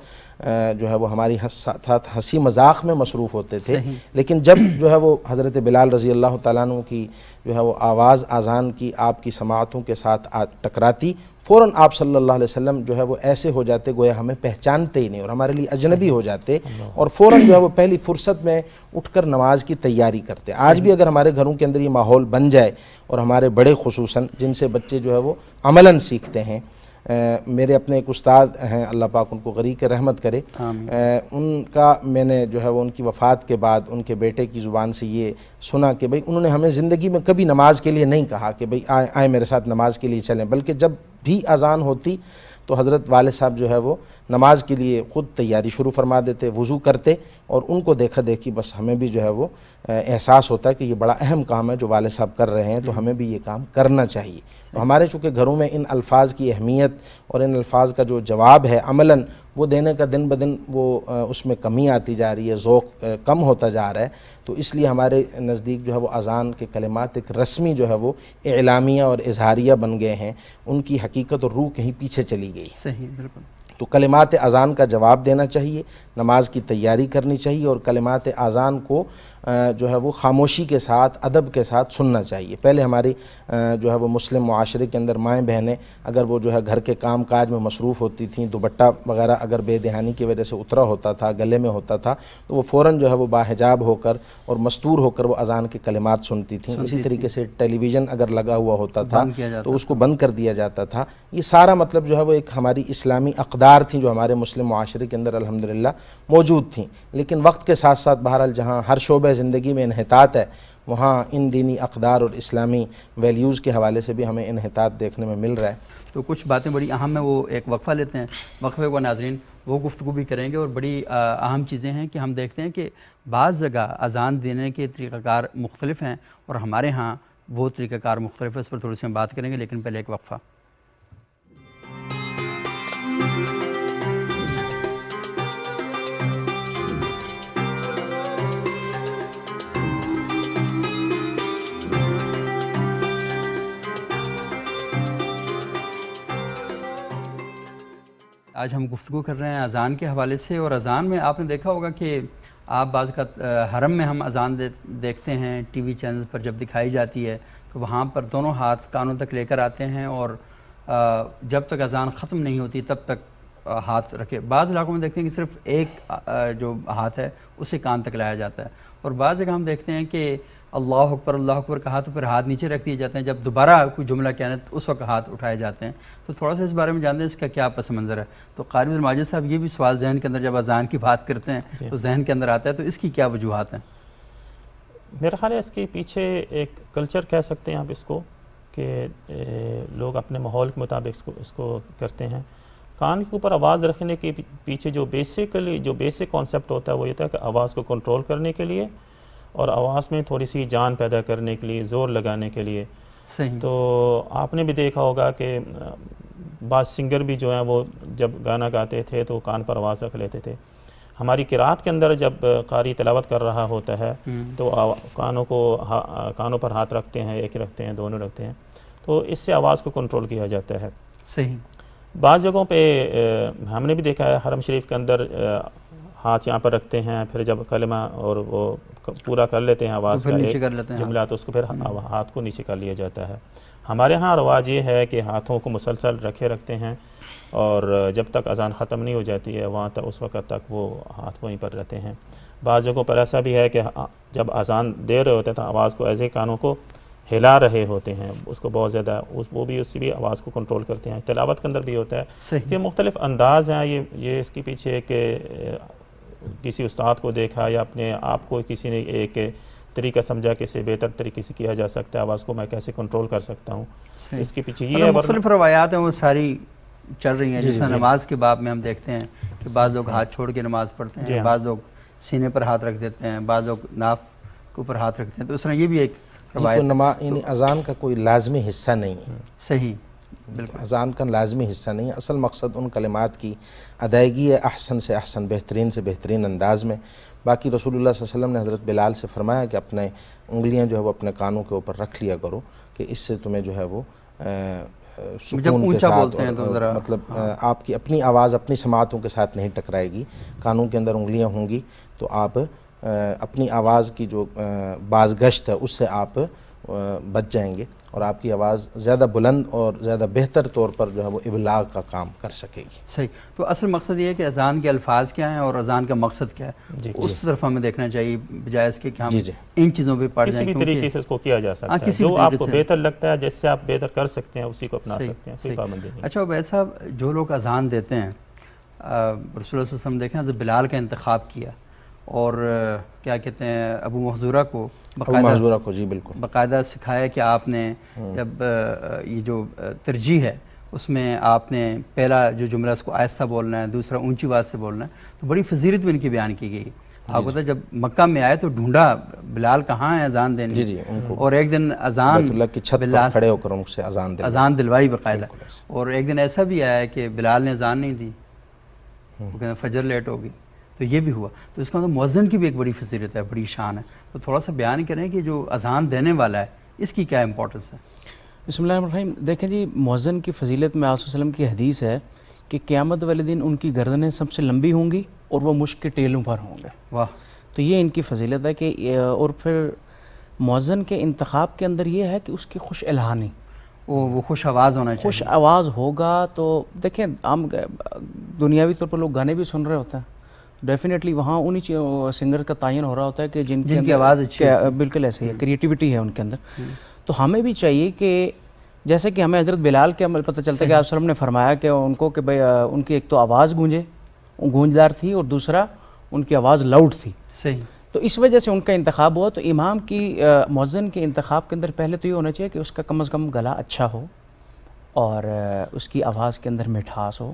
جو ہے وہ ہماری ہنسی مذاق میں مصروف ہوتے تھے، لیکن جب جو ہے وہ حضرت بلال رضی اللہ تعالیٰ عنہ کی جو ہے وہ آواز اذان کی آپ کی سماعتوں کے ساتھ ٹکراتی، فوراً آپ صلی اللہ علیہ وسلم جو ہے وہ ایسے ہو جاتے گویا ہمیں پہچانتے ہی نہیں اور ہمارے لیے اجنبی ہو جاتے، اور فوراً جو ہے وہ پہلی فرصت میں اٹھ کر نماز کی تیاری کرتے. آج بھی اگر ہمارے گھروں کے اندر یہ ماحول بن جائے، اور ہمارے بڑے خصوصاً جن سے بچے جو ہے وہ عملاً سیکھتے ہیں، میرے اپنے ایک استاد ہیں اللہ پاک ان کو غریق رحمت کرے، ان کا میں نے جو ہے وہ ان کی وفات کے بعد ان کے بیٹے کی زبان سے یہ سنا کہ بھئی انہوں نے ہمیں زندگی میں کبھی نماز کے لیے نہیں کہا کہ بھئی آئیں میرے ساتھ نماز کے لیے چلیں، بلکہ جب بھی اذان ہوتی تو حضرت والد صاحب جو ہے وہ نماز کے لیے خود تیاری شروع فرما دیتے، وضو کرتے، اور ان کو دیکھا دیکھی بس ہمیں بھی جو ہے وہ احساس ہوتا ہے کہ یہ بڑا اہم کام ہے جو والد صاحب کر رہے ہیں، تو ہمیں بھی یہ کام کرنا چاہیے. تو ہمارے چونکہ گھروں میں ان الفاظ کی اہمیت اور ان الفاظ کا جو جواب ہے عملاً وہ دینے کا دن بدن وہ اس میں کمی آتی جا رہی ہے، ذوق کم ہوتا جا رہا ہے. تو اس لیے ہمارے نزدیک جو ہے وہ اذان کے کلمات ایک رسمی جو ہے وہ اعلامیہ اور اظہاریہ بن گئے ہیں، ان کی حقیقت اور روح کہیں پیچھے چلی گئی. صحیح، بالکل. تو کلمات اذان کا جواب دینا چاہیے، نماز کی تیاری کرنی چاہیے، اور کلمات اذان کو جو ہے وہ خاموشی کے ساتھ، ادب کے ساتھ سننا چاہیے. پہلے ہماری جو ہے وہ مسلم معاشرے کے اندر مائیں بہنیں اگر وہ جو ہے گھر کے کام کاج میں مصروف ہوتی تھیں، دوپٹہ وغیرہ اگر بے دہانی کی وجہ سے اترا ہوتا تھا، گلے میں ہوتا تھا، تو وہ فوراً جو ہے وہ باحجاب ہو کر اور مستور ہو کر وہ اذان کے کلمات سنتی تھیں. اسی طریقے سے ٹیلی ویژن اگر لگا ہوا ہوتا تھا تو اس کو بند کر دیا جاتا تھا. یہ سارا مطلب جو ہے وہ ایک ہماری اسلامی اقدار اقدار تھیں جو ہمارے مسلم معاشرے کے اندر الحمدللہ موجود تھیں، لیکن وقت کے ساتھ ساتھ بہرحال جہاں ہر شعبہ زندگی میں انحطاط ہے وہاں ان دینی اقدار اور اسلامی ویلیوز کے حوالے سے بھی ہمیں انحطاط دیکھنے میں مل رہا ہے۔ تو کچھ باتیں بڑی اہم ہیں، وہ ایک وقفہ لیتے ہیں، وقفے کو ناظرین وہ گفتگو بھی کریں گے، اور بڑی اہم چیزیں ہیں کہ ہم دیکھتے ہیں کہ بعض جگہ اذان دینے کے طریقہ کار مختلف ہیں اور ہمارے ہاں وہ طریقہ کار مختلف ہے، اس پر تھوڑی سی ہم بات کریں گے، لیکن پہلے ایک وقفہ۔ آج ہم گفتگو کر رہے ہیں اذان کے حوالے سے، اور اذان میں آپ نے دیکھا ہوگا کہ آپ بعض کا حرم میں ہم اذان دیکھتے ہیں ٹی وی چینل پر جب دکھائی جاتی ہے تو وہاں پر دونوں ہاتھ کانوں تک لے کر آتے ہیں، اور جب تک اذان ختم نہیں ہوتی تب تک ہاتھ رکھے۔ بعض علاقوں میں دیکھتے ہیں کہ صرف ایک جو ہاتھ ہے اسے کان تک لایا جاتا ہے، اور بعض جگہ ہم دیکھتے ہیں کہ اللہ اکبر کہا تو پھر ہاتھ نیچے رکھ دیے جاتے ہیں، جب دوبارہ کوئی جملہ کہنا تو اس وقت ہاتھ اٹھائے جاتے ہیں۔ تو تھوڑا سا اس بارے میں جانتے ہیں اس کا کیا پس منظر ہے۔ تو قاری ماجد صاحب، یہ بھی سوال ذہن کے اندر جب اذان کی بات کرتے ہیں تو ذہن کے اندر آتا ہے، تو اس کی کیا وجوہات ہیں؟ میرا خیال ہے اس کے پیچھے ایک کلچر کہہ سکتے ہیں آپ اس کو، کہ لوگ اپنے ماحول کے مطابق اس کو کرتے ہیں۔ کان کے اوپر آواز رکھنے کے پیچھے جو بیسک کانسیپٹ ہوتا ہے وہ یہ تھا کہ آواز کو کنٹرول کرنے کے لیے اور آواز میں تھوڑی سی جان پیدا کرنے کے لیے، زور لگانے کے لیے۔ صحیح۔ تو آپ نے بھی دیکھا ہوگا کہ بعض سنگر بھی جو ہیں وہ جب گانا گاتے تھے تو کان پر آواز رکھ لیتے تھے۔ ہماری قرات کے اندر جب قاری تلاوت کر رہا ہوتا ہے تو کانوں پر ہاتھ رکھتے ہیں، ایک رکھتے ہیں، دونوں رکھتے ہیں، تو اس سے آواز کو کنٹرول کیا جاتا ہے۔ صحیح۔ بعض جگہوں پہ ہم نے بھی دیکھا ہے حرم شریف کے اندر ہاتھ یہاں پر رکھتے ہیں، پھر جب کلمہ اور وہ پورا کر لیتے ہیں آواز کا ایک جملہ تو اس کو پھر ہاتھ کو نیچے کر لیا جاتا ہے۔ ہمارے ہاں رواج یہ ہے کہ ہاتھوں کو مسلسل رکھتے ہیں اور جب تک اذان ختم نہیں ہو جاتی ہے وہاں تک، اس وقت تک وہ ہاتھ وہیں پر رہتے ہیں۔ بعض جگہوں پر ایسا بھی ہے کہ جب اذان دے رہے ہوتے ہیں تو آواز کو ایسے کانوں کو ہلا رہے ہوتے ہیں، اس کو بہت زیادہ وہ بھی اس بھی آواز کو کنٹرول کرتے ہیں۔ تلاوت کے اندر بھی ہوتا ہے۔ یہ مختلف انداز ہیں، یہ اس کے پیچھے کہ کسی استاد کو دیکھا یا اپنے آپ کو کسی نے ایک طریقہ سمجھا کہ اسے بہتر طریقے سے کیا جا سکتا ہے، آواز کو میں کیسے کنٹرول کر سکتا ہوں، اس کے پیچھے یہ ہے۔ مختلف روایات ہیں وہ ساری چل رہی ہیں، جس میں نماز کے باب میں ہم دیکھتے ہیں کہ بعض لوگ ہاتھ چھوڑ کے نماز پڑھتے ہیں، بعض لوگ سینے پر ہاتھ رکھ دیتے ہیں، بعض لوگ ناف کے اوپر ہاتھ رکھتے ہیں، تو اس طرح یہ بھی ایک روایت یعنی اذان کا کوئی لازمی حصہ نہیں ہے۔ صحیح، اذان کا لازمی حصہ نہیں ہے، اصل مقصد ان کلمات کی ادائیگی ہے احسن سے احسن، بہترین سے بہترین انداز میں۔ باقی رسول اللہ صلی اللہ علیہ وسلم نے حضرت بلال سے فرمایا کہ اپنے انگلیاں جو ہے وہ اپنے کانوں کے اوپر رکھ لیا کرو کہ اس سے تمہیں جو ہے وہ سکون کے ساتھ، مطلب آپ کی اپنی آواز اپنی سماعتوں کے ساتھ نہیں ٹکرائے گی۔ کانوں کے اندر انگلیاں ہوں گی تو آپ اپنی آواز کی جو بازگشت ہے اس سے آپ بچ جائیں گے اور آپ کی آواز زیادہ بلند اور زیادہ بہتر طور پر جو ہے وہ ابلاغ کا کام کر سکے گی۔ صحیح۔ تو اصل مقصد یہ ہے کہ اذان کے الفاظ کیا ہیں اور اذان کا مقصد کیا ہے، اس طرف ہمیں دیکھنا چاہیے بجائے اس کے کہ ہم ان چیزوں پہ پڑھ جائیں۔ کسی بھی طریقے سے اس کو کیا جا سکتا ہے، جو آپ کو بہتر لگتا ہے، جس سے آپ بہتر کر سکتے ہیں اسی کو اپنا سکتے ہیں، کوئی پابندی نہیں۔ اچھا عبید صاحب، جو لوگ اذان دیتے ہیں، رسول اللہ صلی اللہ علیہ وسلم دیکھیں حضرت بلال کا انتخاب کیا اور کیا کہتے ہیں ابو محذورہ کو جی بالکل باقاعدہ سکھایا کہ آپ نے جب یہ جو ترجیح ہے اس میں آپ نے پہلا جو جملہ اس کو آہستہ بولنا ہے، دوسرا اونچی آواز سے بولنا ہے، تو بڑی فضیلت بھی ان کی بیان کی گئی۔ آپ کو جب مکہ میں آئے تو ڈھونڈا بلال کہاں ہے اذان دینے، اور ایک دن اذان اللہ کی چھت پر کھڑے ہو کر ان سے اذان دلوائی باقاعدہ، اور ایک دن ایسا بھی آیا کہ بلال نے اذان نہیں دی، وہ کہتے فجر لیٹ ہوگی، تو یہ بھی ہوا۔ تو اس کا مطلب مؤذن کی بھی ایک بڑی فضیلت ہے، بڑی شان ہے۔ تو تھوڑا سا بیان کریں کہ جو اذان دینے والا ہے اس کی کیا امپورٹنس ہے؟ بسم اللہ الرحمن الرحیم۔ دیکھیں جی، مؤذن کی فضیلت میں آپ صلی اللہ علیہ وسلم کی حدیث ہے کہ قیامت والے دن ان کی گردنیں سب سے لمبی ہوں گی اور وہ مشک کے ٹیلوں پر ہوں گے۔ واہ! تو یہ ان کی فضیلت ہے کہ اور پھر مؤذن کے انتخاب کے اندر یہ ہے کہ اس کی خوش الہانی، وہ خوش آواز ہونا چاہیے۔ خوش آواز ہوگا تو دیکھیں عام دنیاوی طور پر لوگ گانے بھی سن رہے ہوتے ہیں، ڈیفینیٹلی وہاں انہی سنگر کا تعین ہو رہا ہوتا ہے کہ جن کی آواز اچھی ہے، بالکل ایسے ہی ہے، کریٹیوٹی ہے ان کے اندر۔ تو ہمیں بھی چاہیے کہ جیسے کہ ہمیں حضرت بلال کے عمل پتہ چلتا ہے کہ آپ صلی اللہ علیہ وسلم نے فرمایا کہ ان کو کہ بھئی ان کی ایک تو آواز گونجدار تھی اور دوسرا ان کی آواز لاؤڈ تھی. صحیح. تو اس وجہ سے ان کا انتخاب ہوا. تو امام کی مؤذن کے انتخاب کے اندر پہلے تو یہ ہونا چاہیے کہ اس کا کم از کم گلا اچھا ہو اور اس کی آواز کے اندر مٹھاس ہو،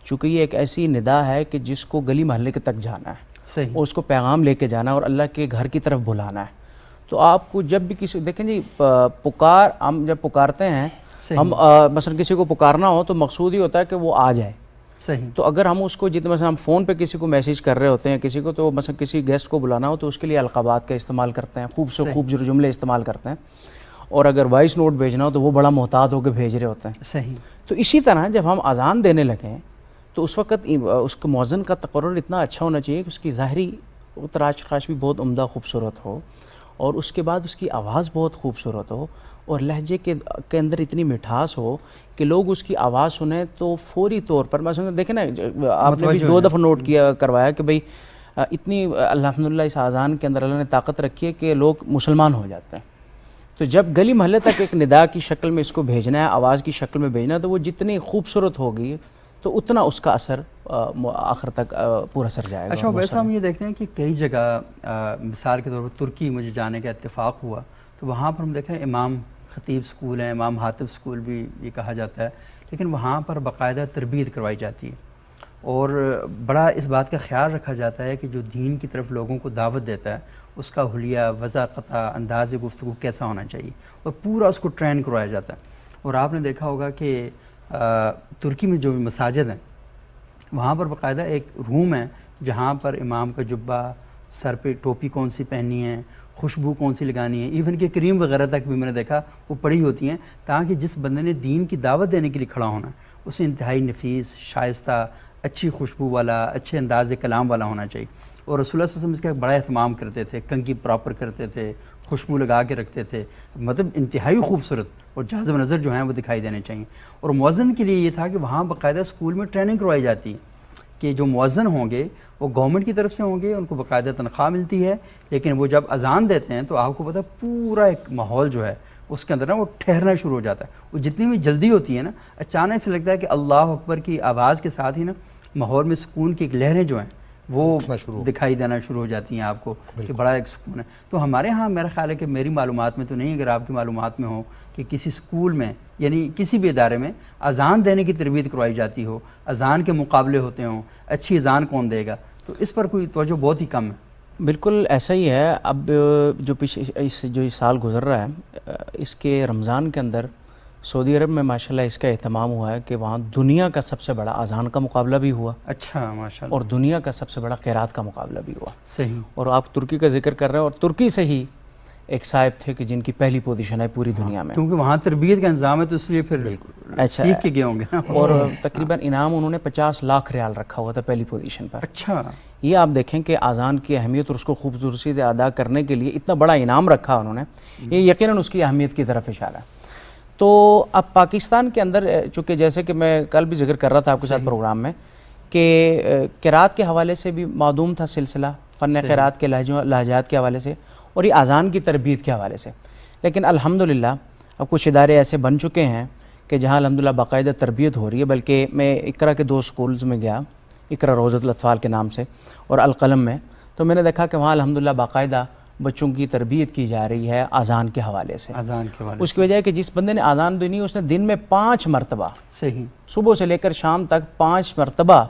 چونکہ یہ ایک ایسی ندا ہے کہ جس کو گلی محلے کے تک جانا ہے. صحیح. اور اس کو پیغام لے کے جانا ہے اور اللہ کے گھر کی طرف بلانا ہے. تو آپ کو جب بھی کسی دیکھیں جی ہم جب پکارتے ہیں ہم مثلا کسی کو پکارنا ہو تو مقصود ہی ہوتا ہے کہ وہ آ جائے. صحیح. تو اگر ہم اس کو جتنے مثلا ہم فون پہ کسی کو میسیج کر رہے ہوتے ہیں کسی کو، تو مثلا کسی گیسٹ کو بلانا ہو تو اس کے لیے القابات کا استعمال کرتے ہیں، خوب سے خوب جملے استعمال کرتے ہیں. اور اگر وائس نوٹ بھیجنا ہو تو وہ بڑا محتاط ہو کے بھیج رہے ہوتے ہیں. صحیح. تو اسی طرح جب ہم اذان دینے لگیں تو اس وقت اس کے مؤذن کا تقرر اتنا اچھا ہونا چاہیے کہ اس کی ظاہری تراش خاش بھی بہت عمدہ خوبصورت ہو، اور اس کے بعد اس کی آواز بہت خوبصورت ہو، اور لہجے کے اندر اتنی مٹھاس ہو کہ لوگ اس کی آواز سنیں تو فوری طور پر مثلا دیکھیں نا، آپ نے بھی 2 دفعہ نوٹ کروایا کہ بھئی اتنی الحمدللہ اس اذان کے اندر اللہ نے طاقت رکھی ہے کہ لوگ مسلمان ہو جاتے ہیں. تو جب گلی محلے تک ایک ندا کی شکل میں اس کو بھیجنا ہے، آواز کی شکل میں بھیجنا ہے، تو وہ جتنی خوبصورت ہوگی تو اتنا اس کا اثر آخر تک پورا سر جائے گا. اچھا ویسا ہم یہ دیکھتے ہیں کہ کئی جگہ مثال کے طور پر ترکی مجھے جانے کا اتفاق ہوا تو وہاں پر ہم دیکھیں امام خطیب سکول ہیں، امام حاطب سکول بھی یہ کہا جاتا ہے، لیکن وہاں پر باقاعدہ تربیت کروائی جاتی ہے اور بڑا اس بات کا خیال رکھا جاتا ہے کہ جو دین کی طرف لوگوں کو دعوت دیتا ہے اس کا حلیہ، وضاقتہ، انداز گفتگو کیسا ہونا چاہیے، اور پورا اس کو ٹرین کروایا جاتا ہے. اور آپ نے دیکھا ہوگا کہ ترکی میں جو بھی مساجد ہیں وہاں پر باقاعدہ ایک روم ہے جہاں پر امام کا جبہ، سر پہ ٹوپی کون سی پہننی ہے، خوشبو کون سی لگانی ہے، ایون کہ کریم وغیرہ تک بھی میں نے دیکھا وہ پڑی ہوتی ہیں، تاکہ جس بندے نے دین کی دعوت دینے کے لیے کھڑا ہونا ہے اسے انتہائی نفیس، شائستہ، اچھی خوشبو والا، اچھے انداز کلام والا ہونا چاہیے. اور رسول اللہ صلی اللہ علیہ وسلم اس کا بڑا اہتمام کرتے تھے، کنگھی پراپر کرتے تھے، خوشبو لگا کے رکھتے تھے، مطلب انتہائی خوبصورت اور جاذب نظر جو ہیں وہ دکھائی دینے چاہیے. اور مؤذن کے لیے یہ تھا کہ وہاں باقاعدہ اسکول میں ٹریننگ کروائی جاتی ہے کہ جو مؤذن ہوں گے وہ گورنمنٹ کی طرف سے ہوں گے، ان کو باقاعدہ تنخواہ ملتی ہے، لیکن وہ جب اذان دیتے ہیں تو آپ کو پتہ پورا ایک ماحول جو ہے اس کے اندر نا وہ ٹھہرنا شروع ہو جاتا ہے. وہ جتنی بھی جلدی ہوتی ہے نا، اچانک سے لگتا ہے کہ اللہ اکبر کی آواز کے ساتھ ہی نا ماحول میں سکون کی ایک لہریں جو ہیں وہ دکھائی دینا شروع ہو جاتی ہیں آپ کو کہ بڑا ایک سکون ہے. تو ہمارے ہاں میرا خیال ہے کہ میری معلومات میں تو نہیں، اگر آپ کی معلومات میں ہو کہ کسی سکول میں یعنی کسی بھی ادارے میں اذان دینے کی تربیت کروائی جاتی ہو، اذان کے مقابلے ہوتے ہوں، اچھی اذان کون دے گا، تو اس پر کوئی توجہ بہت ہی کم ہے. بالکل ایسا ہی ہے. اب جو سال گزر رہا ہے اس کے رمضان کے اندر سعودی عرب میں ماشاءاللہ اس کا اہتمام ہوا ہے کہ وہاں دنیا کا سب سے بڑا اذان کا مقابلہ بھی ہوا. اچھا ماشاءاللہ. اور دنیا کا سب سے بڑا قرات کا مقابلہ بھی ہوا. صحیح. اور آپ ترکی کا ذکر کر رہے ہیں، اور ترکی سے ہی ایک صاحب تھے کہ جن کی پہلی پوزیشن ہے پوری دنیا میں، کیونکہ وہاں تربیت کا انتظام ہے تو اس لیے پھر سیکھ کے گئے ہوں گے. اور تقریباً انعام انہوں نے 50 لاکھ ریال رکھا ہوا تھا پہلی پوزیشن پر. اچھا. یہ آپ دیکھیں کہ اذان کی اہمیت اور اس کو خوبصورتی سے ادا کرنے کے لیے اتنا بڑا انعام رکھا انہوں نے، یہ یقیناً اس کی اہمیت کی طرف اشارہ ہے. تو اب پاکستان کے اندر چونکہ جیسے کہ میں کل بھی ذکر کر رہا تھا آپ کے ساتھ پروگرام میں کہ قرات کے حوالے سے بھی معدوم تھا سلسلہ، فن قرات کے لہجات کے حوالے سے، اور یہ اذان کی تربیت کے حوالے سے. لیکن الحمدللہ اب کچھ ادارے ایسے بن چکے ہیں کہ جہاں الحمدللہ باقاعدہ تربیت ہو رہی ہے. بلکہ میں اقرا کے 2 سکولز میں گیا، اقرا روضۃ الاطفال کے نام سے اور القلم میں، تو میں نے دیکھا کہ وہاں الحمدللہ باقاعدہ بچوں کی تربیت کی جا رہی ہے اذان کے حوالے سے. اذان کے حوالے اس کی وجہ ہے کہ جس بندے نے اذان دینی اس نے دن میں 5 مرتبہ، صحیح، صبح سے لے کر شام تک 5 مرتبہ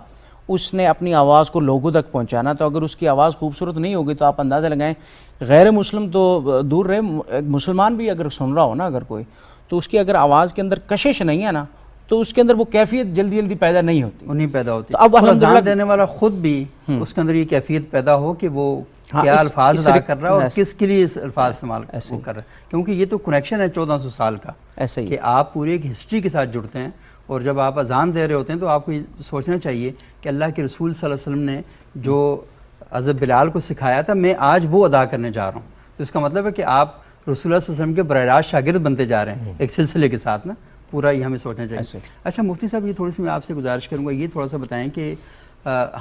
اس نے اپنی آواز کو لوگوں تک پہنچانا. تو اگر اس کی آواز خوبصورت نہیں ہوگی تو آپ اندازہ لگائیں، غیر مسلم تو دور رہے، مسلمان بھی اگر سن رہا ہو نا اگر کوئی، تو اس کی اگر آواز کے اندر کشش نہیں ہے نا تو اس کے اندر وہ کیفیت جلدی جلدی پیدا نہیں ہوتی، نہیں پیدا ہوتی. تو اب اذان دینے والا خود بھی اس کے اندر یہ کیفیت پیدا ہو کہ وہ کیا الفاظ ادا کر رہا ہے اور کس کے لیے الفاظ استعمال کر رہا ہے، کیونکہ یہ تو کنیکشن ہے 1400 سال کا. ایسے ہی کہ آپ پوری ایک ہسٹری کے ساتھ جڑتے ہیں، اور جب آپ اذان دے رہے ہوتے ہیں تو آپ کو یہ سوچنا چاہیے کہ اللہ کے رسول صلی اللہ علیہ وسلم نے جو حضرت بلال کو سکھایا تھا میں آج وہ ادا کرنے جا رہا ہوں. تو اس کا مطلب ہے کہ آپ رسول اللہ صلی اللہ علیہ وسلم کے براہ راست شاگرد بنتے جا رہے ہیں ایک سلسلے کے ساتھ نا، پورا یہ ہمیں سوچنا چاہیے. اچھا مفتی صاحب، یہ تھوڑی سی میں آپ سے گزارش کروں گا، یہ تھوڑا سا بتائیں کہ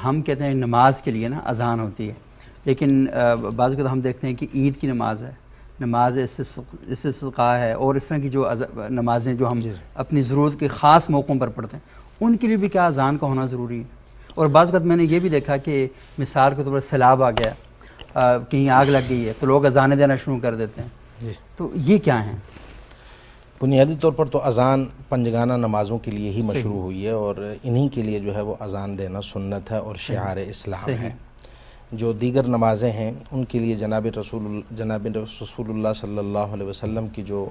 ہم کہتے ہیں نماز کے لیے نا اذان ہوتی ہے، لیکن بعض اوقات ہم دیکھتے ہیں کہ عید کی نماز ہے، نماز استسقاء ہے اور اس طرح کی جو نمازیں جو ہم اپنی ضرورت کے خاص موقعوں پر پڑھتے ہیں، ان کے لیے بھی کیا اذان کا ہونا ضروری ہے؟ اور بعض اوقات میں نے یہ بھی دیکھا کہ مثال کے طور پر سیلاب آ گیا، کہیں آگ لگ گئی ہے تو لوگ اذانیں دینا شروع کر دیتے ہیں، تو یہ کیا ہیں؟ بنیادی طور پر تو اذان پنجگانہ نمازوں کے لیے ہی مشروع ہوئی ہے، اور انہی کے لیے جو ہے وہ اذان دینا سنت ہے اور شعار اسلام ہے۔ جو دیگر نمازیں ہیں ان کے لیے جناب رسول اللہ صلی اللہ علیہ وسلم کی جو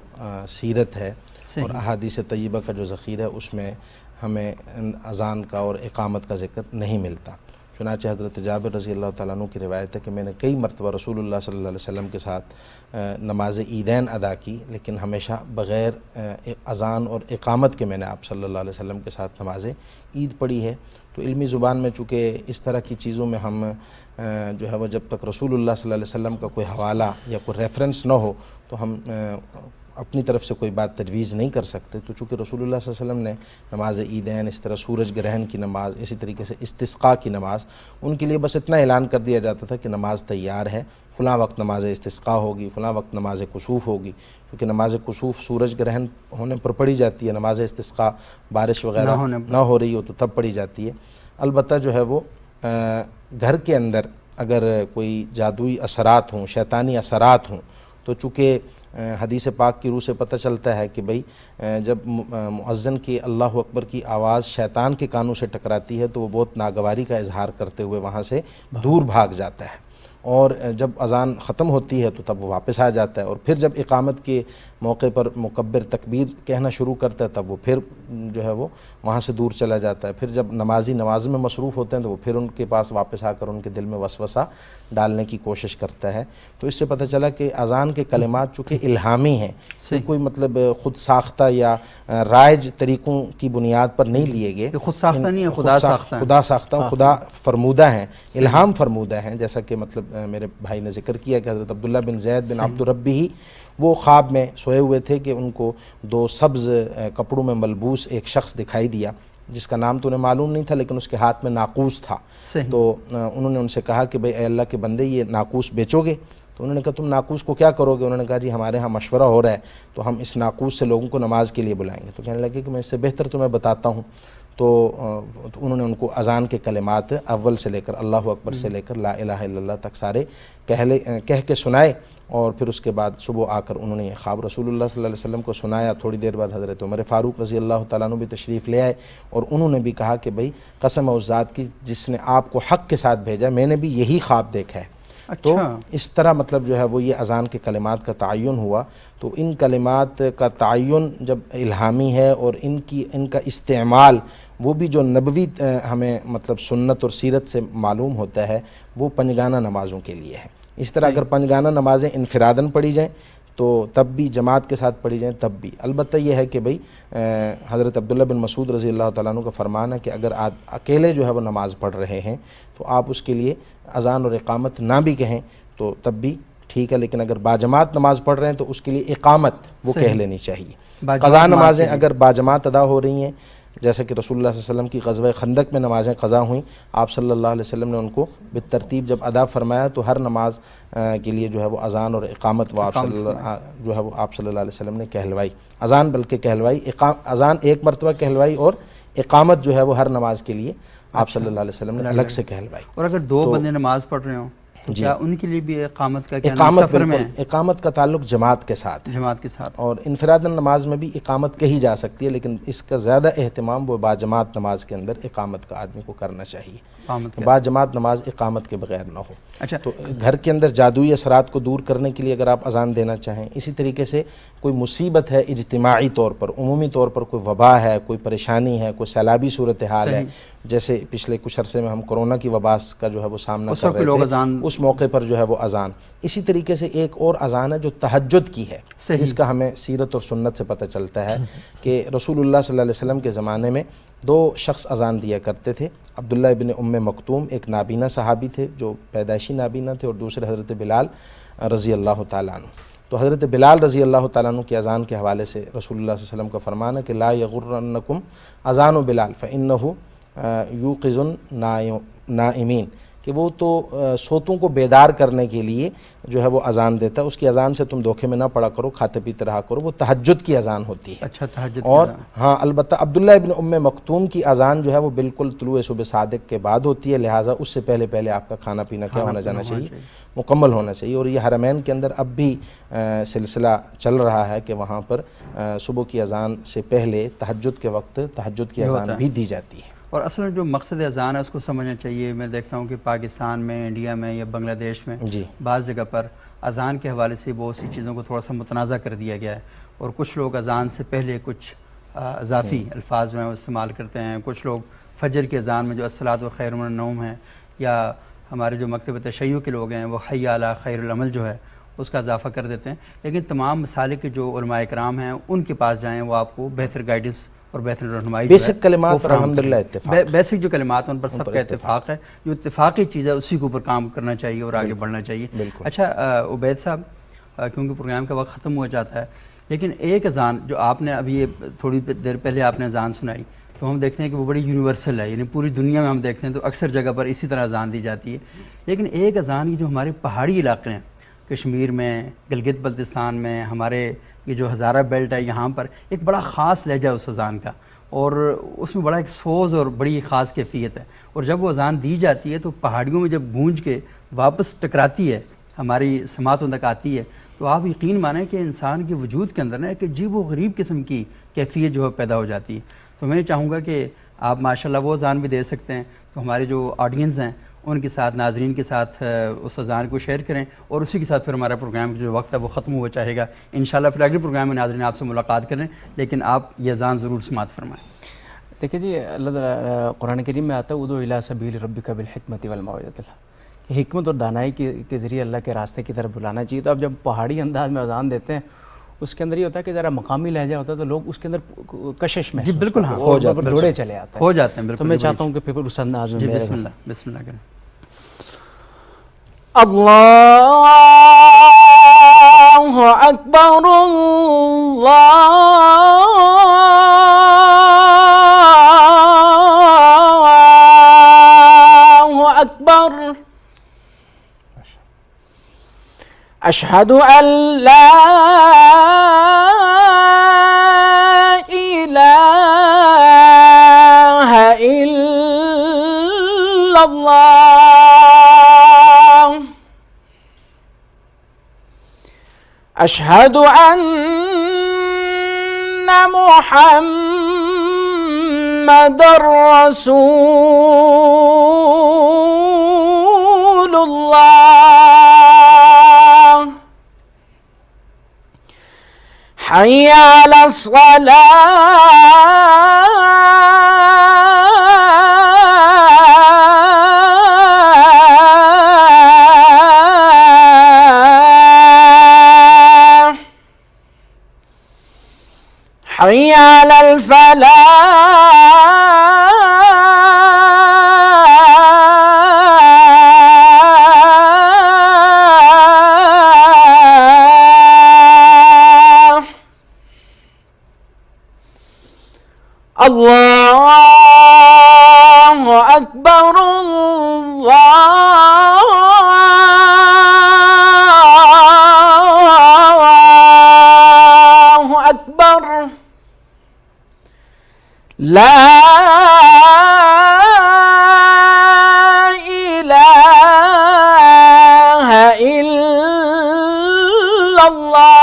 سیرت ہے اور احادیث طیبہ کا جو ذخیرہ ہے اس میں ہمیں اذان کا اور اقامت کا ذکر نہیں ملتا۔ چنانچہ حضرت جابر رضی اللہ تعالیٰ عنہ کی روایت ہے کہ میں نے کئی مرتبہ رسول اللہ صلی اللہ علیہ وسلم کے ساتھ نماز عیدین ادا کی، لیکن ہمیشہ بغیر اذان اور اقامت کے میں نے آپ صلی اللہ علیہ وسلم کے ساتھ نماز عید پڑھی ہے۔ تو علمی زبان میں چونکہ اس طرح کی چیزوں میں ہم جو ہے وہ جب تک رسول اللہ صلی اللہ علیہ وسلم کا کوئی حوالہ یا کوئی ریفرنس نہ ہو تو ہم اپنی طرف سے کوئی بات تجویز نہیں کر سکتے۔ تو چونکہ رسول اللہ صلی اللہ علیہ وسلم نے نماز عیدین، اس طرح سورج گرہن کی نماز، اسی طریقے سے استسقاء کی نماز، ان کے لیے بس اتنا اعلان کر دیا جاتا تھا کہ نماز تیار ہے، فلاں وقت نماز استسقاء ہوگی، فلاں وقت نماز کسوف ہوگی، کیونکہ نماز کسوف سورج گرہن ہونے پر پڑھی جاتی ہے، نماز استسقاء بارش وغیرہ نہ ہو رہی ہو تو تب پڑھی جاتی ہے۔ البتہ جو ہے وہ گھر کے اندر اگر کوئی جادوئی اثرات ہوں، شیطانی اثرات ہوں، تو چونکہ حدیث پاک کی روح سے پتہ چلتا ہے کہ بھئی جب مؤذن کی اللہ اکبر کی آواز شیطان کے کانوں سے ٹکراتی ہے تو وہ بہت ناگواری کا اظہار کرتے ہوئے وہاں سے دور بھاگ جاتا ہے، اور جب اذان ختم ہوتی ہے تو تب وہ واپس آ جاتا ہے، اور پھر جب اقامت کے موقع پر مکبر تکبیر کہنا شروع کرتا ہے تب وہ پھر جو ہے وہ وہاں سے دور چلا جاتا ہے۔ پھر جب نمازی نماز میں مصروف ہوتے ہیں تو وہ پھر ان کے پاس واپس آ کر ان کے دل میں وسوسہ ڈالنے کی کوشش کرتا ہے۔ تو اس سے پتہ چلا کہ اذان کے کلمات چونکہ الہامی ہیں، کوئی مطلب خود ساختہ یا رائج طریقوں کی بنیاد پر نہیں لیے گئے، خود ساختہ نہیں ہے، خدا ساختہ، خدا ساختہ، خدا فرمودہ ہیں، الہام فرمودہ ہیں، جیسا کہ مطلب میرے بھائی نے ذکر کیا کہ حضرت عبداللہ بن زید بن عبد ربی ہی وہ خواب میں سوئے ہوئے تھے کہ ان کو دو سبز کپڑوں میں ملبوس ایک شخص دکھائی دیا جس کا نام تو انہیں معلوم نہیں تھا، لیکن اس کے ہاتھ میں ناقوس تھا۔ تو انہوں نے ان سے کہا کہ بھئی اے اللہ کے بندے یہ ناقوس بیچو گے؟ تو انہوں نے کہا تم ناقوس کو کیا کرو گے؟ انہوں نے کہا جی ہمارے ہاں مشورہ ہو رہا ہے تو ہم اس ناقوس سے لوگوں کو نماز کے لیے بلائیں گے۔ تو کہنے لگے کہ میں اس سے بہتر تمہیں بتاتا ہوں۔ تو انہوں نے ان کو اذان کے کلمات اول سے لے کر اللہ اکبر سے لے کر لا الہ الا اللہ تک سارے کہہ کے سنائے، اور پھر اس کے بعد صبح آ کر انہوں نے یہ خواب رسول اللہ صلی اللہ علیہ وسلم کو سنایا۔ تھوڑی دیر بعد حضرت عمر فاروق رضی اللہ تعالیٰ عنہ بھی تشریف لے آئے، اور انہوں نے بھی کہا کہ بھئی قسم ہے اس ذات کی جس نے آپ کو حق کے ساتھ بھیجا، میں نے بھی یہی خواب دیکھا ہے۔ تو اس طرح مطلب جو ہے وہ یہ اذان کے کلمات کا تعین ہوا۔ تو ان کلمات کا تعین جب الہامی ہے اور ان کا استعمال وہ بھی جو نبوی ہمیں مطلب سنت اور سیرت سے معلوم ہوتا ہے وہ پنجگانہ نمازوں کے لیے ہے۔ اس طرح اگر پنجگانہ نمازیں انفراداً پڑھی جائیں تو تب بھی، جماعت کے ساتھ پڑھی جائیں تب بھی، البتہ یہ ہے کہ بھئی حضرت عبداللہ بن مسعود رضی اللہ تعالیٰ عنہ کا فرمان ہے کہ اگر اکیلے جو ہے وہ نماز پڑھ رہے ہیں تو آپ اس کے لیے اذان اور اقامت نہ بھی کہیں تو تب بھی ٹھیک ہے، لیکن اگر باجماعت نماز پڑھ رہے ہیں تو اس کے لیے اقامت وہ کہہ لینی چاہیے۔ قضا نمازیں اگر باجماعت ادا ہو رہی ہیں، جیسے کہ رسول اللہ صلی اللہ علیہ وسلم کی غزوہ خندق میں نمازیں قضا ہوئیں، آپ صلی اللہ علیہ وسلم نے ان کو بالترتیب جب ادا فرمایا تو ہر نماز کے لیے جو ہے وہ اذان اور اقامت وہ آپ صلی اللہ علیہ وسلم نے کہلوائی، اذان بلکہ کہلوائی، اذان ایک مرتبہ کہلوائی اور اقامت جو ہے وہ ہر نماز کے لیے آپ صلی اللہ علیہ وسلم نے الگ سے کہلوائی۔ اور اگر دو بندے نماز پڑھ رہے ہوں تو کیا ان کے لیے بھی اقامت کا کیا سفر میں؟ اقامت کا تعلق جماعت کے ساتھ، اور انفراداً نماز میں بھی اقامت کہی جا سکتی ہے، لیکن اس کا زیادہ اہتمام وہ باجماعت نماز کے اندر اقامت کا آدمی کو کرنا چاہیے، باجماعت نماز اقامت کے بغیر نہ ہو۔ تو گھر کے اندر جادوئی اثرات کو دور کرنے کے لیے اگر آپ اذان دینا چاہیں، اسی طریقے سے کوئی مصیبت ہے اجتماعی طور پر، عمومی طور پر کوئی وبا ہے، کوئی پریشانی ہے، کوئی سیلابی صورتحال ہے، جیسے پچھلے کچھ عرصے میں ہم کورونا کی وبا کا جو ہے وہ سامنا کر رہے تھے، اس موقع پر جو ہے وہ اذان۔ اسی طریقے سے ایک اور اذان ہے جو تہجد کی ہے، جس کا ہمیں سیرت اور سنت سے پتہ چلتا ہے کہ رسول اللہ صلی اللہ علیہ وسلم کے زمانے میں دو شخص اذان دیا کرتے تھے۔ عبداللہ ابن ام مکتوم ایک نابینا صحابی تھے جو پیدائشی نابینا تھے، اور دوسرے حضرت بلال رضی اللہ تعالیٰ عنہ۔ تو حضرت بلال رضی اللہ تعالیٰ عنہ کی اذان کے حوالے سے رسول اللہ صلی اللہ علیہ وسلم کا فرمان ہے کہ لا یغرنکم اذان بلال فانہ یوقظ النائمین، کہ وہ تو سوتوں کو بیدار کرنے کے لیے جو ہے وہ اذان دیتا ہے. اس کی اذان سے تم دھوکے میں نہ پڑا کرو, کھاتے پیتے رہا کرو. وہ تہجد کی اذان ہوتی ہے. اچھا, تہجد. اور ہاں البتہ عبداللہ ابن ام مکتوم کی اذان جو ہے وہ بالکل طلوع صبح صادق کے بعد ہوتی ہے, لہٰذا اس سے پہلے آپ کا کھانا پینا کیا ہونا جانا چاہیے, مکمل ہونا چاہیے. اور یہ حرمین کے اندر اب بھی سلسلہ چل رہا ہے کہ وہاں پر صبح کی اذان سے پہلے تہجد کے وقت تہجد کی اذان بھی دی جاتی ہے. اور اصل جو مقصد اذان ہے اس کو سمجھنا چاہیے. میں دیکھتا ہوں کہ پاکستان میں, انڈیا میں یا بنگلہ دیش میں جی بعض جگہ پر اذان کے حوالے سے بہت سی چیزوں کو تھوڑا سا متنازع کر دیا گیا ہے, اور کچھ لوگ اذان سے پہلے کچھ اضافی الفاظ میں استعمال کرتے ہیں. کچھ لوگ فجر کی اذان میں جو الصلاۃ خیر من النوم ہے, یا ہمارے جو مکتب تشیع کے لوگ ہیں وہ حی علی خیر العمل جو ہے اس کا اضافہ کر دیتے ہیں. لیکن تمام مسالک کے جو علماء کرام ہیں ان کے پاس جائیں, وہ آپ کو بہتر گائیڈنس اور بہتر رہنمائی بیسک کلمات پر الحمدللہ اتفاق, بیسک جو کلمات ہیں ان پر سب کا اتفاق ہے. جو اتفاقی چیز ہے اسی کے اوپر کام کرنا چاہیے اور آگے بڑھنا چاہیے. اچھا عبید صاحب, کیونکہ پروگرام کا وقت ختم ہو جاتا ہے, لیکن ایک اذان جو آپ نے ابھی تھوڑی دیر پہلے آپ نے اذان سنائی, تو ہم دیکھتے ہیں کہ وہ بڑی یونیورسل ہے, یعنی پوری دنیا میں ہم دیکھتے ہیں تو اکثر جگہ پر اسی طرح اذان دی جاتی ہے. لیکن ایک اذان کی جو ہمارے پہاڑی علاقے ہیں, کشمیر میں, گلگت بلتستان میں, ہمارے یہ جو ہزارہ بیلٹ ہے, یہاں پر ایک بڑا خاص لہجہ اس اذان کا, اور اس میں بڑا ایک سوز اور بڑی خاص کیفیت ہے. اور جب وہ اذان دی جاتی ہے تو پہاڑیوں میں جب گونج کے واپس ٹکراتی ہے, ہماری سماعتوں تک آتی ہے, تو آپ یقین مانیں کہ انسان کے وجود کے اندر نا ایک عجیب و غریب قسم کی کیفیت جو ہے پیدا ہو جاتی ہے. تو میں چاہوں گا کہ آپ ماشاءاللہ وہ اذان بھی دے سکتے ہیں, تو ہمارے جو آڈینس ہیں ان کے ساتھ, ناظرین کے ساتھ اس اذان کو شیئر کریں, اور اسی کے ساتھ پھر ہمارا پروگرام جو وقت ہے وہ ختم ہو چاہے گا انشاءاللہ. پھر اگلے پروگرام میں ناظرین آپ سے ملاقات کریں, لیکن آپ یہ اذان ضرور سماعت فرمائیں. دیکھیں جی, اللہ تعالیٰ قرآن کریم میں آتا ہے ادعو الی سبیل ربک بالحکمۃ والموعظۃ الحسنہ, حکمت اور دانائی کے ذریعے اللہ کے راستے کی طرف بلانا چاہیے. تو اب جب پہاڑی انداز میں اذان دیتے ہیں, اس کے اندر یہ ہوتا ہے کہ ذرا مقامی لہجہ ہوتا ہے تو لوگ اس کے اندر کشش میں جی بالکل, ہاں ہو جاتے ہیں, دوڑے چلے آتے ہیں, ہو جاتے ہیں بالکل. تو میں چاہتا ہوں کہ پھر اس انداز میں جی بسم اللہ کریں. اللہ اکبر اللہ اکبر, اشہد ان لا الہ الا اللہ, اشہد ان محمد رسول اللہ, حی علی الصلاۃ, حی علی الفلاح, اللہ اکبر اللہ اکبر, لا الہ الا اللہ.